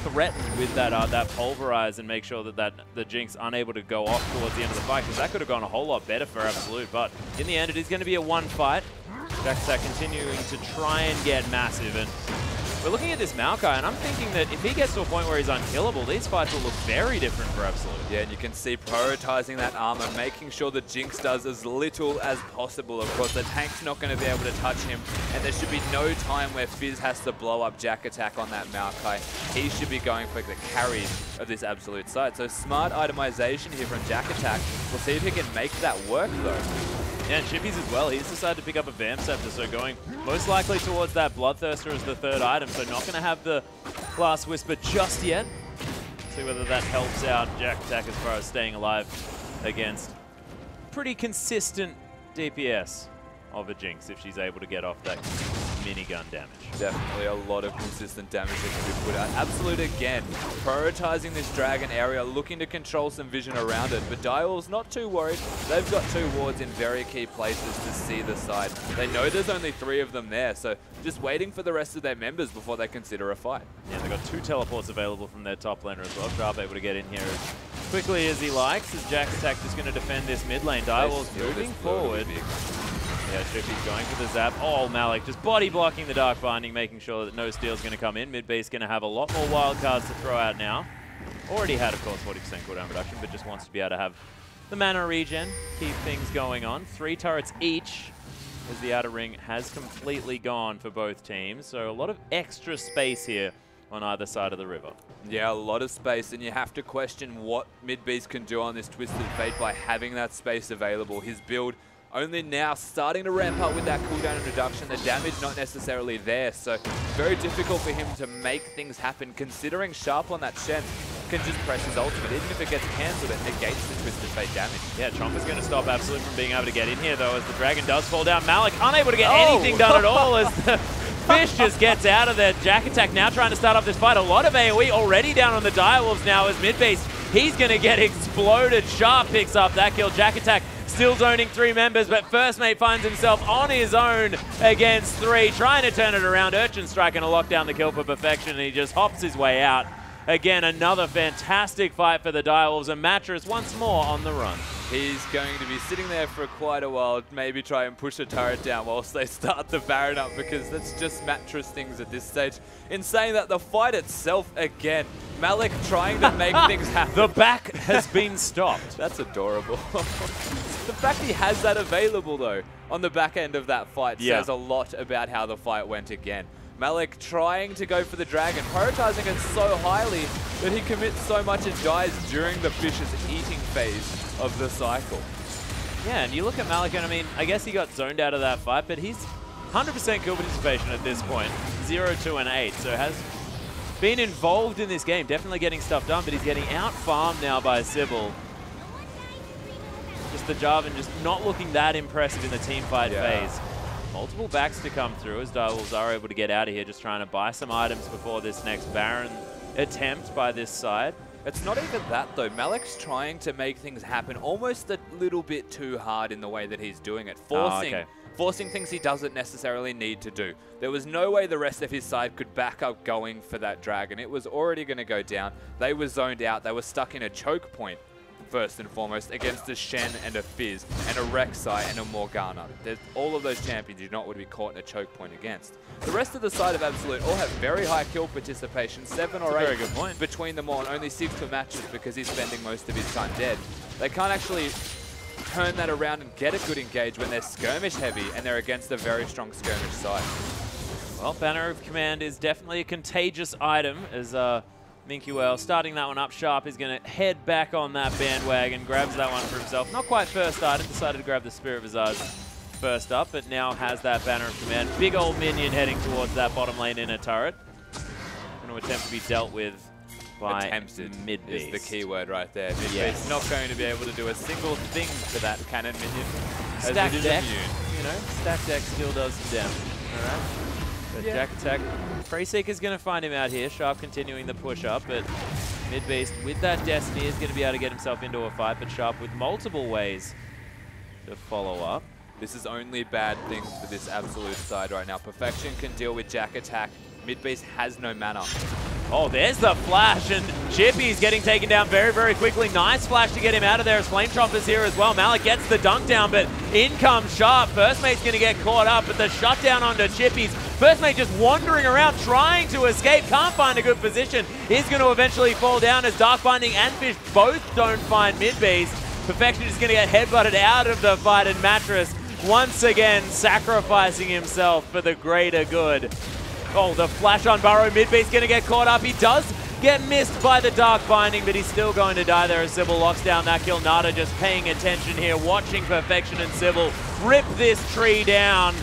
threaten with that Pulverize and make sure that the Jinx unable to go off towards the end of the fight, because that could have gone a whole lot better for Absolute. But in the end, it is going to be a 1 fight. Jack Attack continuing to try and get massive, and we're looking at this Maokai, and I'm thinking that if he gets to a point where he's unkillable, these fights will look very different for Absolute. Yeah, and you can see prioritizing that armor, making sure that Jinx does as little as possible. Of course, the tank's not going to be able to touch him, and there should be no time where Fizz has to blow up Jack Attack on that Maokai. He should be going for the carries of this Absolute side. So smart itemization here from Jack Attack. We'll see if he can make that work, though. Yeah, and Chippy's as well. He's decided to pick up a Vamp Scepter, so going most likely towards that Bloodthirster as the 3rd item. So not going to have the Glass Whisper just yet. See whether that helps out Jack Attack as far as staying alive against pretty consistent DPS of a Jinx if she's able to get off that minigun damage. Definitely a lot of consistent damage that can be put out. Absolute again, prioritizing this Dragon area, looking to control some vision around it, but Direwolves not too worried. They've got 2 wards in very key places to see the side. They know there's only 3 of them there, so just waiting for the rest of their members before they consider a fight. Yeah, they've got 2 teleports available from their top laner as well. Sharp able to get in here as quickly as he likes, as Jack Attack just going to defend this mid lane. Direwolves moving forward. Yeah, Chippy's going for the zap. Oh, Malik just body blocking the Dark Binding, making sure that no steal's going to come in. Mid-base going to have a lot more wild cards to throw out now. Already had, of course, 40% cooldown reduction, but just wants to be able to have the mana regen, keep things going on. 3 turrets each, as the outer ring has completely gone for both teams. So a lot of extra space here on either side of the river. Yeah, a lot of space, and you have to question what Midbeast can do on this Twisted Fate by having that space available. His build only now starting to ramp up with that cooldown and reduction. The damage not necessarily there, so very difficult for him to make things happen, considering Sharp on that Shen can just press his ultimate. Even if it gets cancelled, it negates the Twisted Fate damage. Yeah, Chomper's going to stop Absolute from being able to get in here, though, as the Dragon does fall down. Malik unable to get anything done at all as the Fish just gets out of there. Jack Attack now trying to start off this fight. A lot of AoE already down on the Direwolves now as mid-base. He's going to get exploded. Sharp picks up that kill. Jack Attack still zoning 3 members, but First Mate finds himself on his own against 3, trying to turn it around. Urchin Strike going to lock down the kill for perfection, and he just hops his way out. Again, another fantastic fight for the Direwolves, and Mattress once more on the run. He's going to be sitting there for quite a while, maybe try and push a turret down whilst they start the Baron up, because that's just Mattress things at this stage. In saying that, the fight itself, again, Malik trying to make things happen. The back has been stopped. That's adorable. The fact he has that available, though, on the back end of that fight says a lot about how the fight went again. Malik trying to go for the Dragon, prioritizing it so highly that he commits so much and dies during the Fish's eating phase of the cycle. Yeah, and you look at Malik, and I mean, I guess he got zoned out of that fight, but he's 100% kill participation at this point. 0, 2, and 8, so has been involved in this game, definitely getting stuff done, but he's getting out-farmed now by Sybil. Just the Jarvan just not looking that impressive in the team fight phase. Multiple backs to come through as Direwolves are able to get out of here, just trying to buy some items before this next Baron attempt by this side. It's not even that, though. Malik's trying to make things happen almost a little bit too hard in the way that he's doing it. Forcing things he doesn't necessarily need to do. There was no way the rest of his side could back up going for that Dragon. It was already going to go down. They were zoned out. They were stuck in a choke point, first and foremost, against a Shen and a Fizz and a Rek'Sai and a Morgana. There's all of those champions you do not want to be caught in a choke point against. The rest of the side of Absolute all have very high kill participation, 7 or 8 very good point between them all, and only 6 for Matches because he's spending most of his time dead. They can't actually turn that around and get a good engage when they're skirmish heavy and they're against a very strong skirmish side. Well, Banner of Command is definitely a contagious item as Minky starting that one up. Sharp is going to head back on that bandwagon, grabs that one for himself. Not quite first item, decided to grab the Spirit Visage first up, but now has that Banner of Command. Big old minion heading towards that bottom lane in a turret. Going to attempt to be dealt with by Midbeast. Is the key word right there. Midbeast not going to be able to do a single thing to that cannon minion. Stack deck, you know, stack deck still does some damage. All right. But Jack Attack, Preyseeker's going to find him out here. Sharp continuing the push up, but Midbeast with that Destiny is going to be able to get himself into a fight, but Sharp with multiple ways to follow up. This is only bad things for this Absolute side right now. Perfection can deal with Jack Attack. Midbeast has no mana. Oh, there's the flash, and Chippy's getting taken down very, very quickly. Nice flash to get him out of there as Flame Chomper's here as well. Malik gets the dunk down, but in comes Sharp. First Mate's going to get caught up, but the shutdown onto Chippy's. First Mate just wandering around trying to escape, can't find a good position. He's going to eventually fall down as Dark Binding and Fish both don't find Midbeast. Perfection is going to get headbutted out of the fight, and Mattress once again sacrificing himself for the greater good. Oh, the flash on Burrow. Midbeast going to get caught up. He does get missed by the Dark Binding, but he's still going to die there as Sybil locks down that kill. Nada just paying attention here, watching Perfection and Sybil rip this tree down.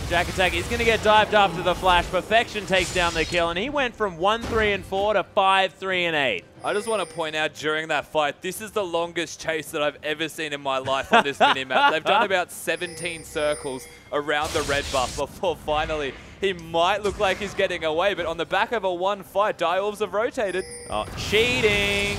Jack Attack is going to get dived after the flash. Perfection takes down the kill, and he went from 1-3-4 to 5-3-8. I just want to point out during that fight, this is the longest chase that I've ever seen in my life on this minimap. They've done about 17 circles around the red buff before finally he might look like he's getting away, but on the back of a 1 fight, Direwolves have rotated. Oh, cheating!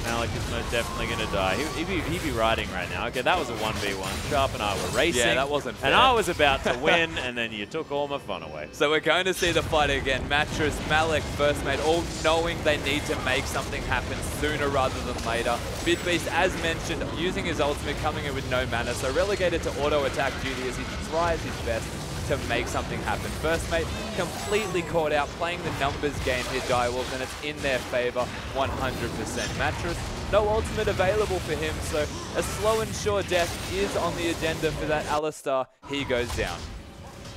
Malik is most definitely going to die. He'd be riding right now. Okay, that was a 1v1. Sharp and I were racing. Yeah, that wasn't fair. And I was about to win, and then you took all my fun away. So we're going to see the fight again. Mattress, Malik, First Mate, all knowing they need to make something happen sooner rather than later. Midbeast, as mentioned, using his ultimate, coming in with no mana, so relegated to auto-attack duty as he tries his best to make something happen. First Mate completely caught out, playing the numbers game here, Direwolf, and it's in their favor 100%. Mattress, no ultimate available for him, so a slow and sure death is on the agenda for that Alistar. He goes down.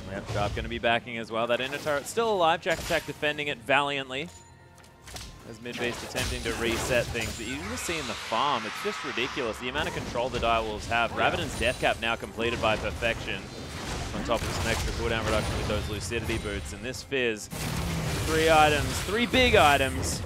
Yep, Sharp going to be backing as well. That inner turret's still alive. Jack Attack defending it valiantly. As Midbeast attempting to reset things. But you can just see in the farm, it's just ridiculous. The amount of control the Direwolves have. Ravenon's death cap now completed by perfection. On top of some extra cooldown reduction with those Lucidity boots. And this Fizz, 3 items, 3 big items.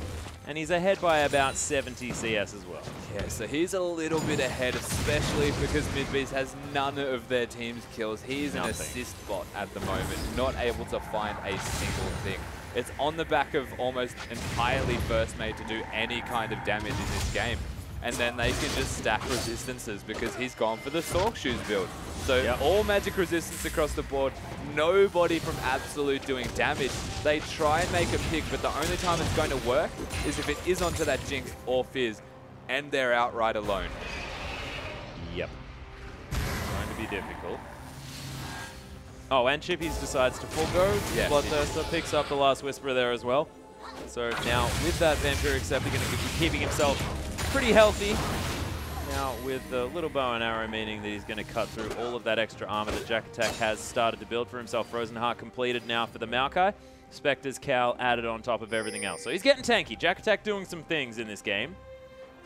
And he's ahead by about 70 CS as well. Yeah, so he's a little bit ahead, especially because Midbeast has none of their team's kills. He's an assist bot at the moment, not able to find a single thing. It's on the back of almost entirely First Mate to do any kind of damage in this game. And then they can just stack resistances because he's gone for the Sork Shoes build. So all magic resistance across the board, nobody from Absolute doing damage. They try and make a pick, but the only time it's going to work is if it is onto that Jinx or Fizz, and they're outright alone. Yep. Going to be difficult. Oh, and Chippies decides to forego. Yeah, Bloodthirster picks up the last Whisperer there as well. So now with that Vampiric Scepter going to be keeping himself pretty healthy. Now with the little bow and arrow, meaning that he's going to cut through all of that extra armor that Jack Attack has started to build for himself. Frozen Heart completed now for the Maokai. Spectre's Cowl added on top of everything else. So he's getting tanky. Jack Attack doing some things in this game.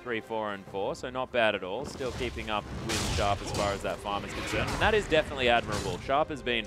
3, 4, and 4, so not bad at all. Still keeping up with Sharp as far as that farm is concerned. And that is definitely admirable. Sharp has been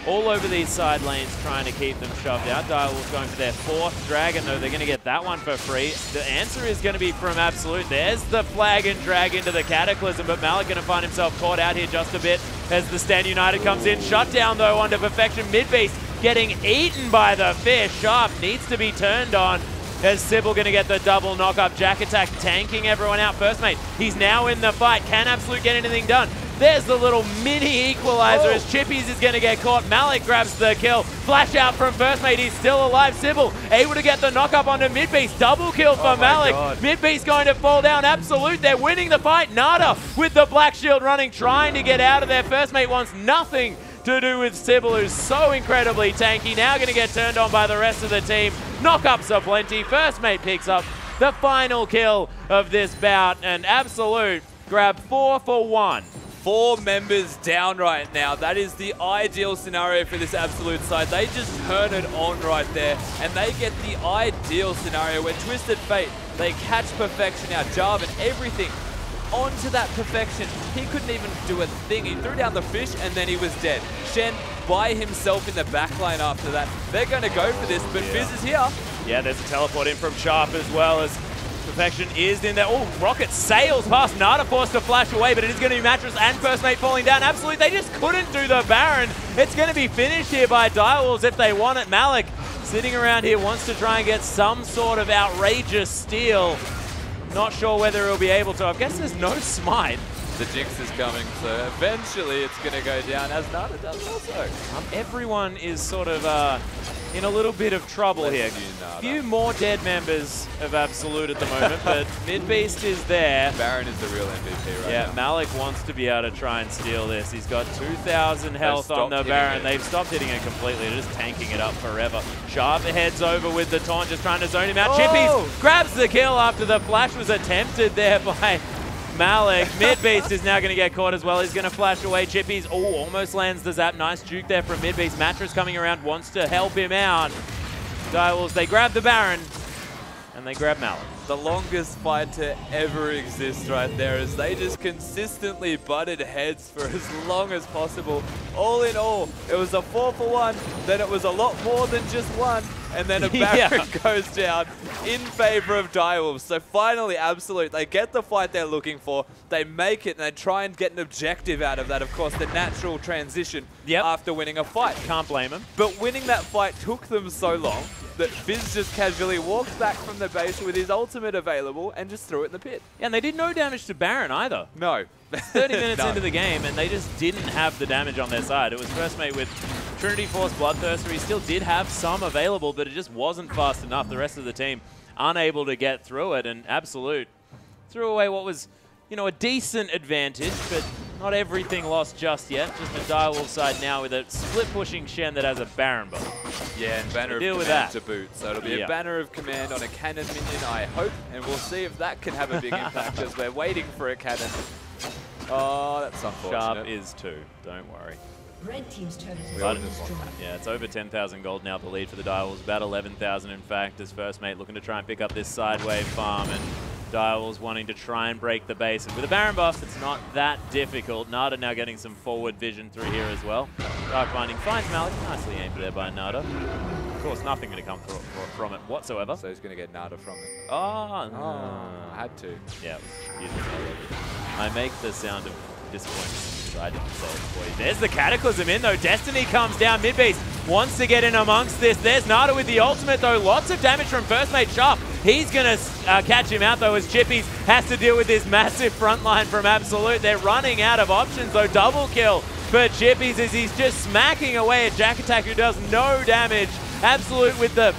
all over these side lanes trying to keep them shoved out. Direwolves going for their 4th Dragon, though. They're going to get that one for free. The answer is going to be from Absolute. There's the flag and drag into the Cataclysm, but Malik going to find himself caught out here just a bit as the Stand United comes in. Shut down, though, under perfection. Midbeast getting eaten by the fish. Sharp needs to be turned on. As Sybil going to get the double knock-up. Jack Attack tanking everyone out. First Mate, he's now in the fight. Can Absolute get anything done? There's the little mini equalizer as Chippies is going to get caught. Malik grabs the kill. Flash out from First Mate. He's still alive. Sybil able to get the knock-up onto Midbeast. Double kill for Malik. Midbeast going to fall down. Absolute, they're winning the fight. Nada with the Black Shield running, trying to get out of there. First Mate wants nothing to do with Sybil, who's so incredibly tanky. Now going to get turned on by the rest of the team. Knock-ups are plenty. First Mate picks up the final kill of this bout, and Absolute grab 4 for 1. 4 members down right now. That is the ideal scenario for this Absolute side. They just turn it on right there, and they get the ideal scenario where Twisted Fate, they catch perfection out, Jarvan, everything onto that perfection. He couldn't even do a thing. He threw down the fish and then he was dead. Shen by himself in the backline after that. They're going to go for this, but Fizz is here. Yeah, there's a teleport in from Sharp as well as perfection is in there. Oh, Rocket sails past Nada, forced to flash away, but it is going to be Mattress and First Mate falling down. Absolute, they just couldn't do the Baron. It's going to be finished here by Direwolves if they want it. Malik sitting around here wants to try and get some sort of outrageous steal. Not sure whether he'll be able to. I guess there's no smite. The Jinx is coming, so eventually it's going to go down, as Nada does also. Everyone is sort of in a little bit of trouble here. Few more dead members of Absolute at the moment, but Midbeast is there. Baron is the real MVP right now. Malik wants to be able to try and steal this. He's got 2,000 health on the Baron. They've stopped hitting it completely. They're just tanking it up forever. Sharp heads over with the taunt, just trying to zone him out. Chippies grabs the kill after the flash was attempted there by Malik. Midbeast is now going to get caught as well. He's going to flash away. Chippies, almost lands the zap. Nice juke there from Midbeast. Mattress coming around, wants to help him out. Direwolves, they grab the Baron, and they grab Malik. The longest fight to ever exist right there, as they just consistently butted heads for as long as possible. All in all, it was a 4 for 1, then it was a lot more than just 1. and then a Baron goes down in favor of Direwolves. So finally, Absolute, they get the fight they're looking for, they make it, and they try and get an objective out of that. Of course, the natural transition after winning a fight. Can't blame him. But winning that fight took them so long that Fizz just casually walked back from the base with his ultimate available and just threw it in the pit. Yeah, and they did no damage to Baron either. No. 30 minutes into the game, and they just didn't have the damage on their side. It was First Mate with Trinity Force Bloodthirster. He still did have some available, but it just wasn't fast enough. The rest of the team unable to get through it, and Absolute threw away what was, you know, a decent advantage, but not everything lost just yet. Just a Direwolf side now with a split-pushing Shen that has a Baron buff. Yeah, and Banner of Command to boot. So it'll be a Banner of Command on a cannon minion, I hope, and we'll see if that can have a big impact as we're waiting for a cannon. Oh, that's unfortunate. Sharp is 2, don't worry. Red team's turret is destroyed. Yeah, it's over 10,000 gold now, the lead for the Direwolves. About 11,000 in fact, as First Mate looking to try and pick up this side wave farm, and Direwolves wanting to try and break the base. And with a Baron buff, it's not that difficult. Nada now getting some forward vision through here as well. Dark Binding finds Malik, nicely aimed there by Nada. Of course, nothing going to come through from it whatsoever. So he's going to get Nada from it. Oh, no. Had to. Yeah, it was beautiful. I make the sound of disappointment. I didn't say it for you. There's the Cataclysm in though. Destiny comes down mid-base. Wants to get in amongst this. There's Nada with the ultimate though. Lots of damage from First Mate Sharp. He's going to catch him out though, as Chippies has to deal with this massive front line from Absolute. They're running out of options though. Double kill for Chippies as he's just smacking away at Jack Attack, who does no damage. Absolute with the,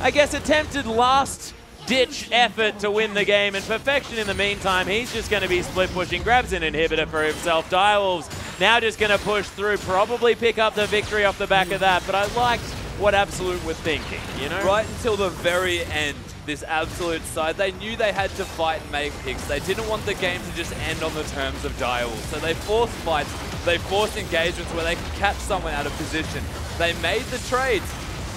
I guess, attempted last ditch effort to win the game, and Perfection in the meantime, he's just going to be split pushing, grabs an inhibitor for himself. Direwolves now just going to push through, probably pick up the victory off the back of that, but I liked what Absolute were thinking, you know? Right until the very end, this Absolute side, they knew they had to fight and make picks. They didn't want the game to just end on the terms of Direwolves, so they forced fights, they forced engagements where they could catch someone out of position. They made the trades,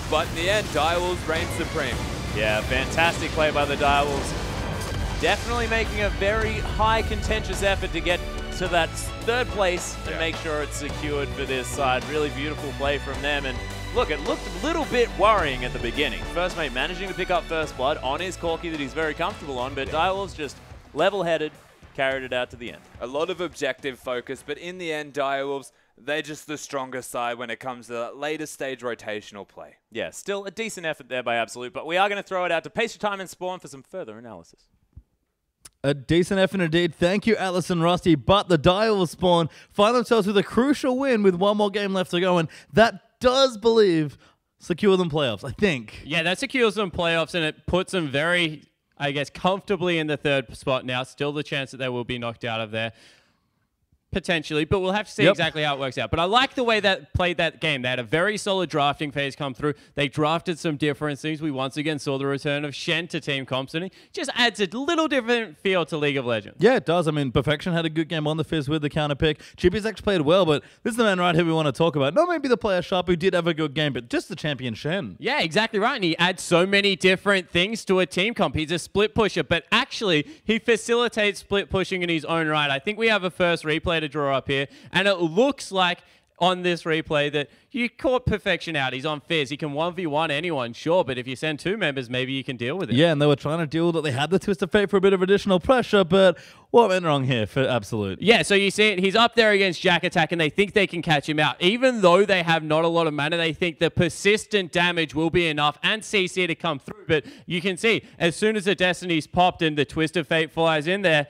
but in the end, Direwolves reigned supreme. Yeah, fantastic play by the Direwolves. Definitely making a very high contentious effort to get to that third place and make sure it's secured for this side. Really beautiful play from them. And look, it looked a little bit worrying at the beginning. First Mate managing to pick up first blood on his Corki that he's very comfortable on, but Direwolves just level-headed, carried it out to the end. A lot of objective focus, but in the end, Direwolves, they're just the stronger side when it comes to that later stage rotational play. Yeah, still a decent effort there by Absolute, but we are going to throw it out to Pace Your Time and Spawn for some further analysis. A decent effort indeed. Thank you, Atlas and Rusty. But the Direwolves Spawn find themselves with a crucial win with one more game left to go, and that does, believe, secure them playoffs, I think. Yeah, that secures them playoffs, and it puts them very, I guess, comfortably in the third spot now. Still the chance that they will be knocked out of there. Potentially, but we'll have to see exactly how it works out. But I like the way that played that game. They had a very solid drafting phase come through. They drafted some different things. We once again saw the return of Shen to Team Comps, and it just adds a little different feel to League of Legends. Yeah, it does. I mean, Perfection had a good game on the Fizz with the counter pick. Chippy's actually played well, but this is the man right here we want to talk about. Not maybe the player Sharp, who did have a good game, but just the champion Shen. Yeah, exactly right. And he adds so many different things to a team comp. He's a split pusher, but actually, he facilitates split pushing in his own right. I think we have a first replay to draw up here, and it looks like on this replay that you caught Perfection out. He's on Fizz. He can 1v1 anyone, sure, but if you send 2 members, maybe you can deal with it. Yeah, and they were trying to deal with it. They had the Twist of Fate for a bit of additional pressure, but what went wrong here for Absolute? Yeah, so you see it. He's up there against Jack Attack, and they think they can catch him out. Even though they have not a lot of mana, they think the persistent damage will be enough and CC to come through. But you can see, as soon as the Destiny's popped and the Twist of Fate flies in there,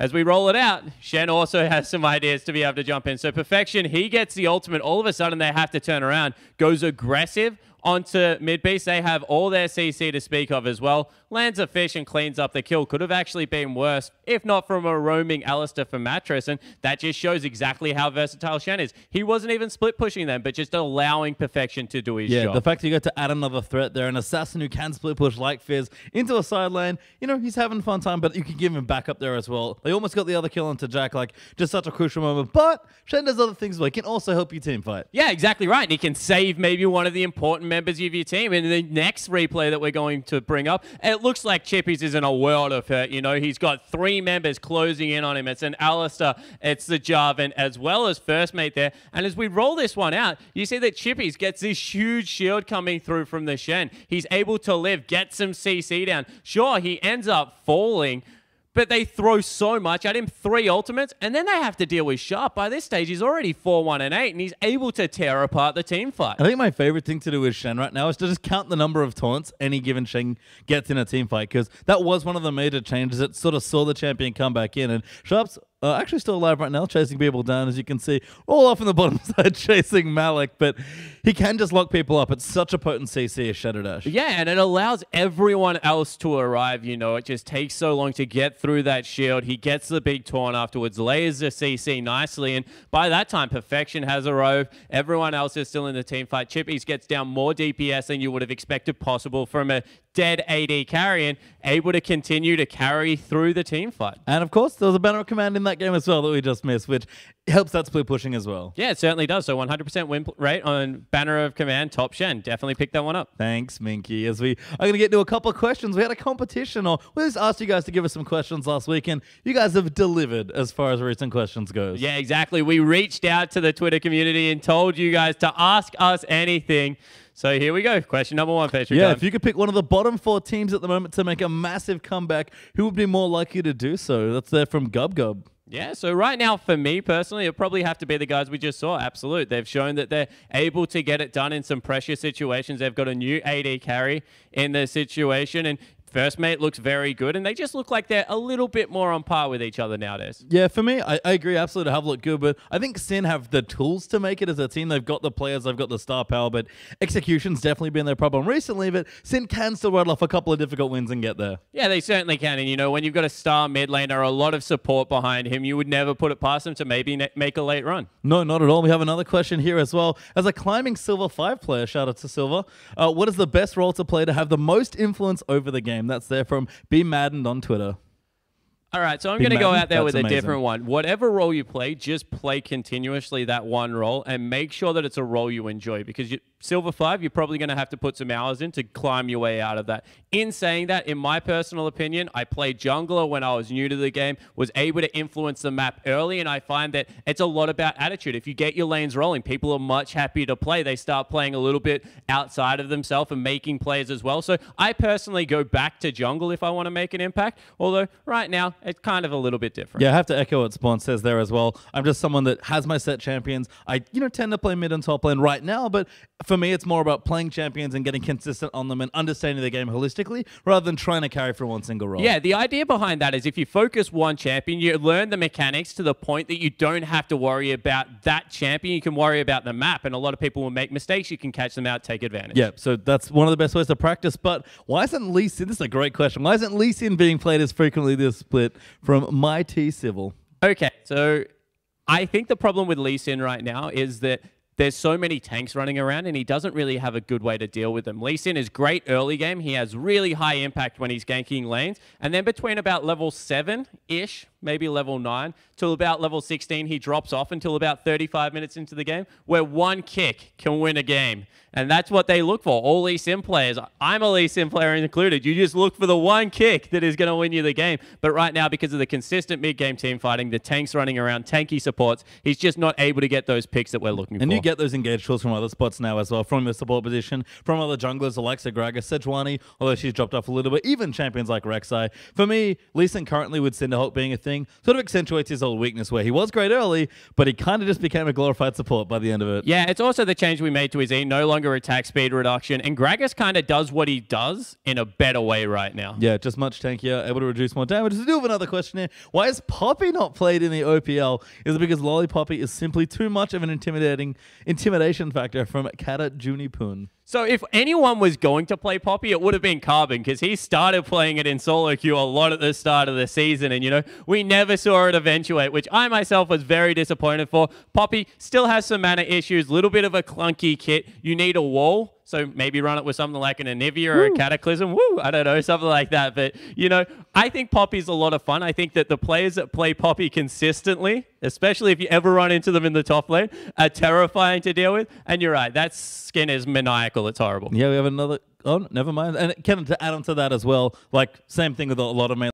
as we roll it out, Shen also has some ideas to be able to jump in. So Perfection, he gets the ultimate. All of a sudden, they have to turn around. Goes aggressive onto mid-beast. They have all their CC to speak of as well. Lands a fish and cleans up the kill. Could have actually been worse, if not from a roaming Alistair for Mattress. And that just shows exactly how versatile Shen is. He wasn't even split pushing them, but just allowing Perfection to do his job. Yeah, the fact you got to add another threat there, an assassin who can split push like Fizz into a side lane, you know, he's having a fun time, but you can give him back up there as well. They almost got the other kill onto Jack, like just such a crucial moment. But Shen does other things as well. He can also help you team fight. Yeah, exactly right. And he can save maybe one of the important important members of your team. In the next replay that we're going to bring up, it looks like Chippies is in a world of hurt. You know, he's got 3 members closing in on him. It's an Alistair, it's the Jarvan, as well as First Mate there. And as we roll this one out, you see that Chippies gets this huge shield coming through from the Shen. He's able to live, get some CC down. Sure, he ends up falling, but they throw so much at him, 3 ultimates, and then they have to deal with Sharp. By this stage, he's already 4-1 and 8, and he's able to tear apart the team fight. I think my favorite thing to do with Shen right now is to just count the number of taunts any given Shen gets in a team fight, because that was one of the major changes that sort of saw the champion come back in, and Sharp's actually still alive right now, chasing people down, as you can see, all off on the bottom side, chasing Malik, but he can just lock people up. It's such a potent CC as Shadow Dash. Yeah, and it allows everyone else to arrive, you know. It just takes so long to get through that shield. He gets the big taunt afterwards, layers the CC nicely, and by that time, Perfection has arrived. Everyone else is still in the team fight. Chippies gets down more DPS than you would have expected possible from a dead AD carry, and able to continue to carry through the team fight. And of course, there was a banner of command in that game as well that we just missed, which helps that split pushing as well. Yeah, it certainly does. So 100% win rate on banner of command, top Shen. Definitely pick that one up. Thanks, Minky. As we are going to get to a couple of questions, we had a competition, or we just asked you guys to give us some questions last week, and you guys have delivered as far as recent questions goes. Yeah, exactly. We reached out to the Twitter community and told you guys to ask us anything. So here we go. Question number 1, Patrick. Yeah, if you could pick one of the bottom 4 teams at the moment to make a massive comeback, who would be more likely to do so? That's there from Gub Gub. Yeah, so right now, for me personally, it'll probably have to be the guys we just saw. Absolute. They've shown that they're able to get it done in some pressure situations. They've got a new AD carry in the situation, and First Mate looks very good, and they just look like they're a little bit more on par with each other nowadays. Yeah, for me, I agree. Absolutely have looked good, but I think Sin have the tools to make it as a team. They've got the players, they've got the star power, but execution's definitely been their problem recently, but Sin can still rattle off a couple of difficult wins and get there. Yeah, they certainly can, and you know, when you've got a star mid laner, a lot of support behind him, you would never put it past them to maybe make a late run. No, not at all. We have another question here as well. As a climbing Silver 5 player, shout out to Silver, what is the best role to play to have the most influence over the game? That's there from Be Maddened on Twitter. All right, so I'm going to go out there with a amazing. different one. Whatever role you play, just play continuously that one role and make sure that it's a role you enjoy, because Silver 5, you're probably going to have to put some hours in to climb your way out of that. In saying that, in my personal opinion, I played jungler when I was new to the game, was able to influence the map early, and I find that it's a lot about attitude. If you get your lanes rolling, people are much happier to play. They start playing a little bit outside of themselves and making plays as well. So I personally go back to jungle if I want to make an impact, although right now, it's kind of a little bit different. Yeah, I have to echo what Spawn says there as well. I'm just someone that has my set champions. I, tend to play mid and top lane right now, but for me, it's more about playing champions and getting consistent on them and understanding the game holistically rather than trying to carry for one single role. Yeah, the idea behind that is if you focus one champion, you learn the mechanics to the point that you don't have to worry about that champion. You can worry about the map, and a lot of people will make mistakes. You can catch them out, take advantage. Yeah, so that's one of the best ways to practice. But why isn't Lee Sin? This is a great question. Why isn't Lee Sin being played as frequently this split from My T Civil? Okay, so I think the problem with Lee Sin right now is that there's so many tanks running around, and he doesn't really have a good way to deal with them. Lee Sin is great early game. He has really high impact when he's ganking lanes. And then between about level 7-ish, maybe level 9, till about level 16, he drops off until about 35 minutes into the game, where one kick can win a game. And that's what they look for, all Lee Sin players. I'm a Lee Sin player included. You just look for the one kick that is going to win you the game. But right now, because of the consistent mid-game team fighting, the tanks running around, tanky supports, he's just not able to get those picks that we're looking for. And you get those engaged tools from other spots now as well, from the support position, from other junglers, the likes of Gragas, Sejuani, although she's dropped off a little bit, even champions like Rek'Sai. For me, Lee Sin currently with Cinderhulk being a thing sort of accentuates his old weakness where he was great early, but he kind of just became a glorified support by the end of it. Yeah, it's also the change we made to his E, no longer attack speed reduction, and Gragas kind of does what he does in a better way right now. Yeah, just much tankier, able to reduce more damage. To do have another question here. Why is Poppy not played in the OPL? Is it because Lollipoppy is simply too much of an intimidation factor from Kata Junipun? So if anyone was going to play Poppy, it would have been Carbon, because he started playing it in solo queue a lot at the start of the season, and we never saw it eventuate, which I myself was very disappointed for. Poppy still has some mana issues, little bit of a clunky kit. You need a wall, So maybe run it with something like an Anivia or a Cataclysm. Woo! I don't know, something like that. But, you know, I think Poppy's a lot of fun. I think that the players that play Poppy consistently, especially if you ever run into them in the top lane, are terrifying to deal with. And you're right, that skin is maniacal. It's horrible. Yeah, we have another... Oh, never mind. And Ken, to add on to that as well, like, same thing with a lot of main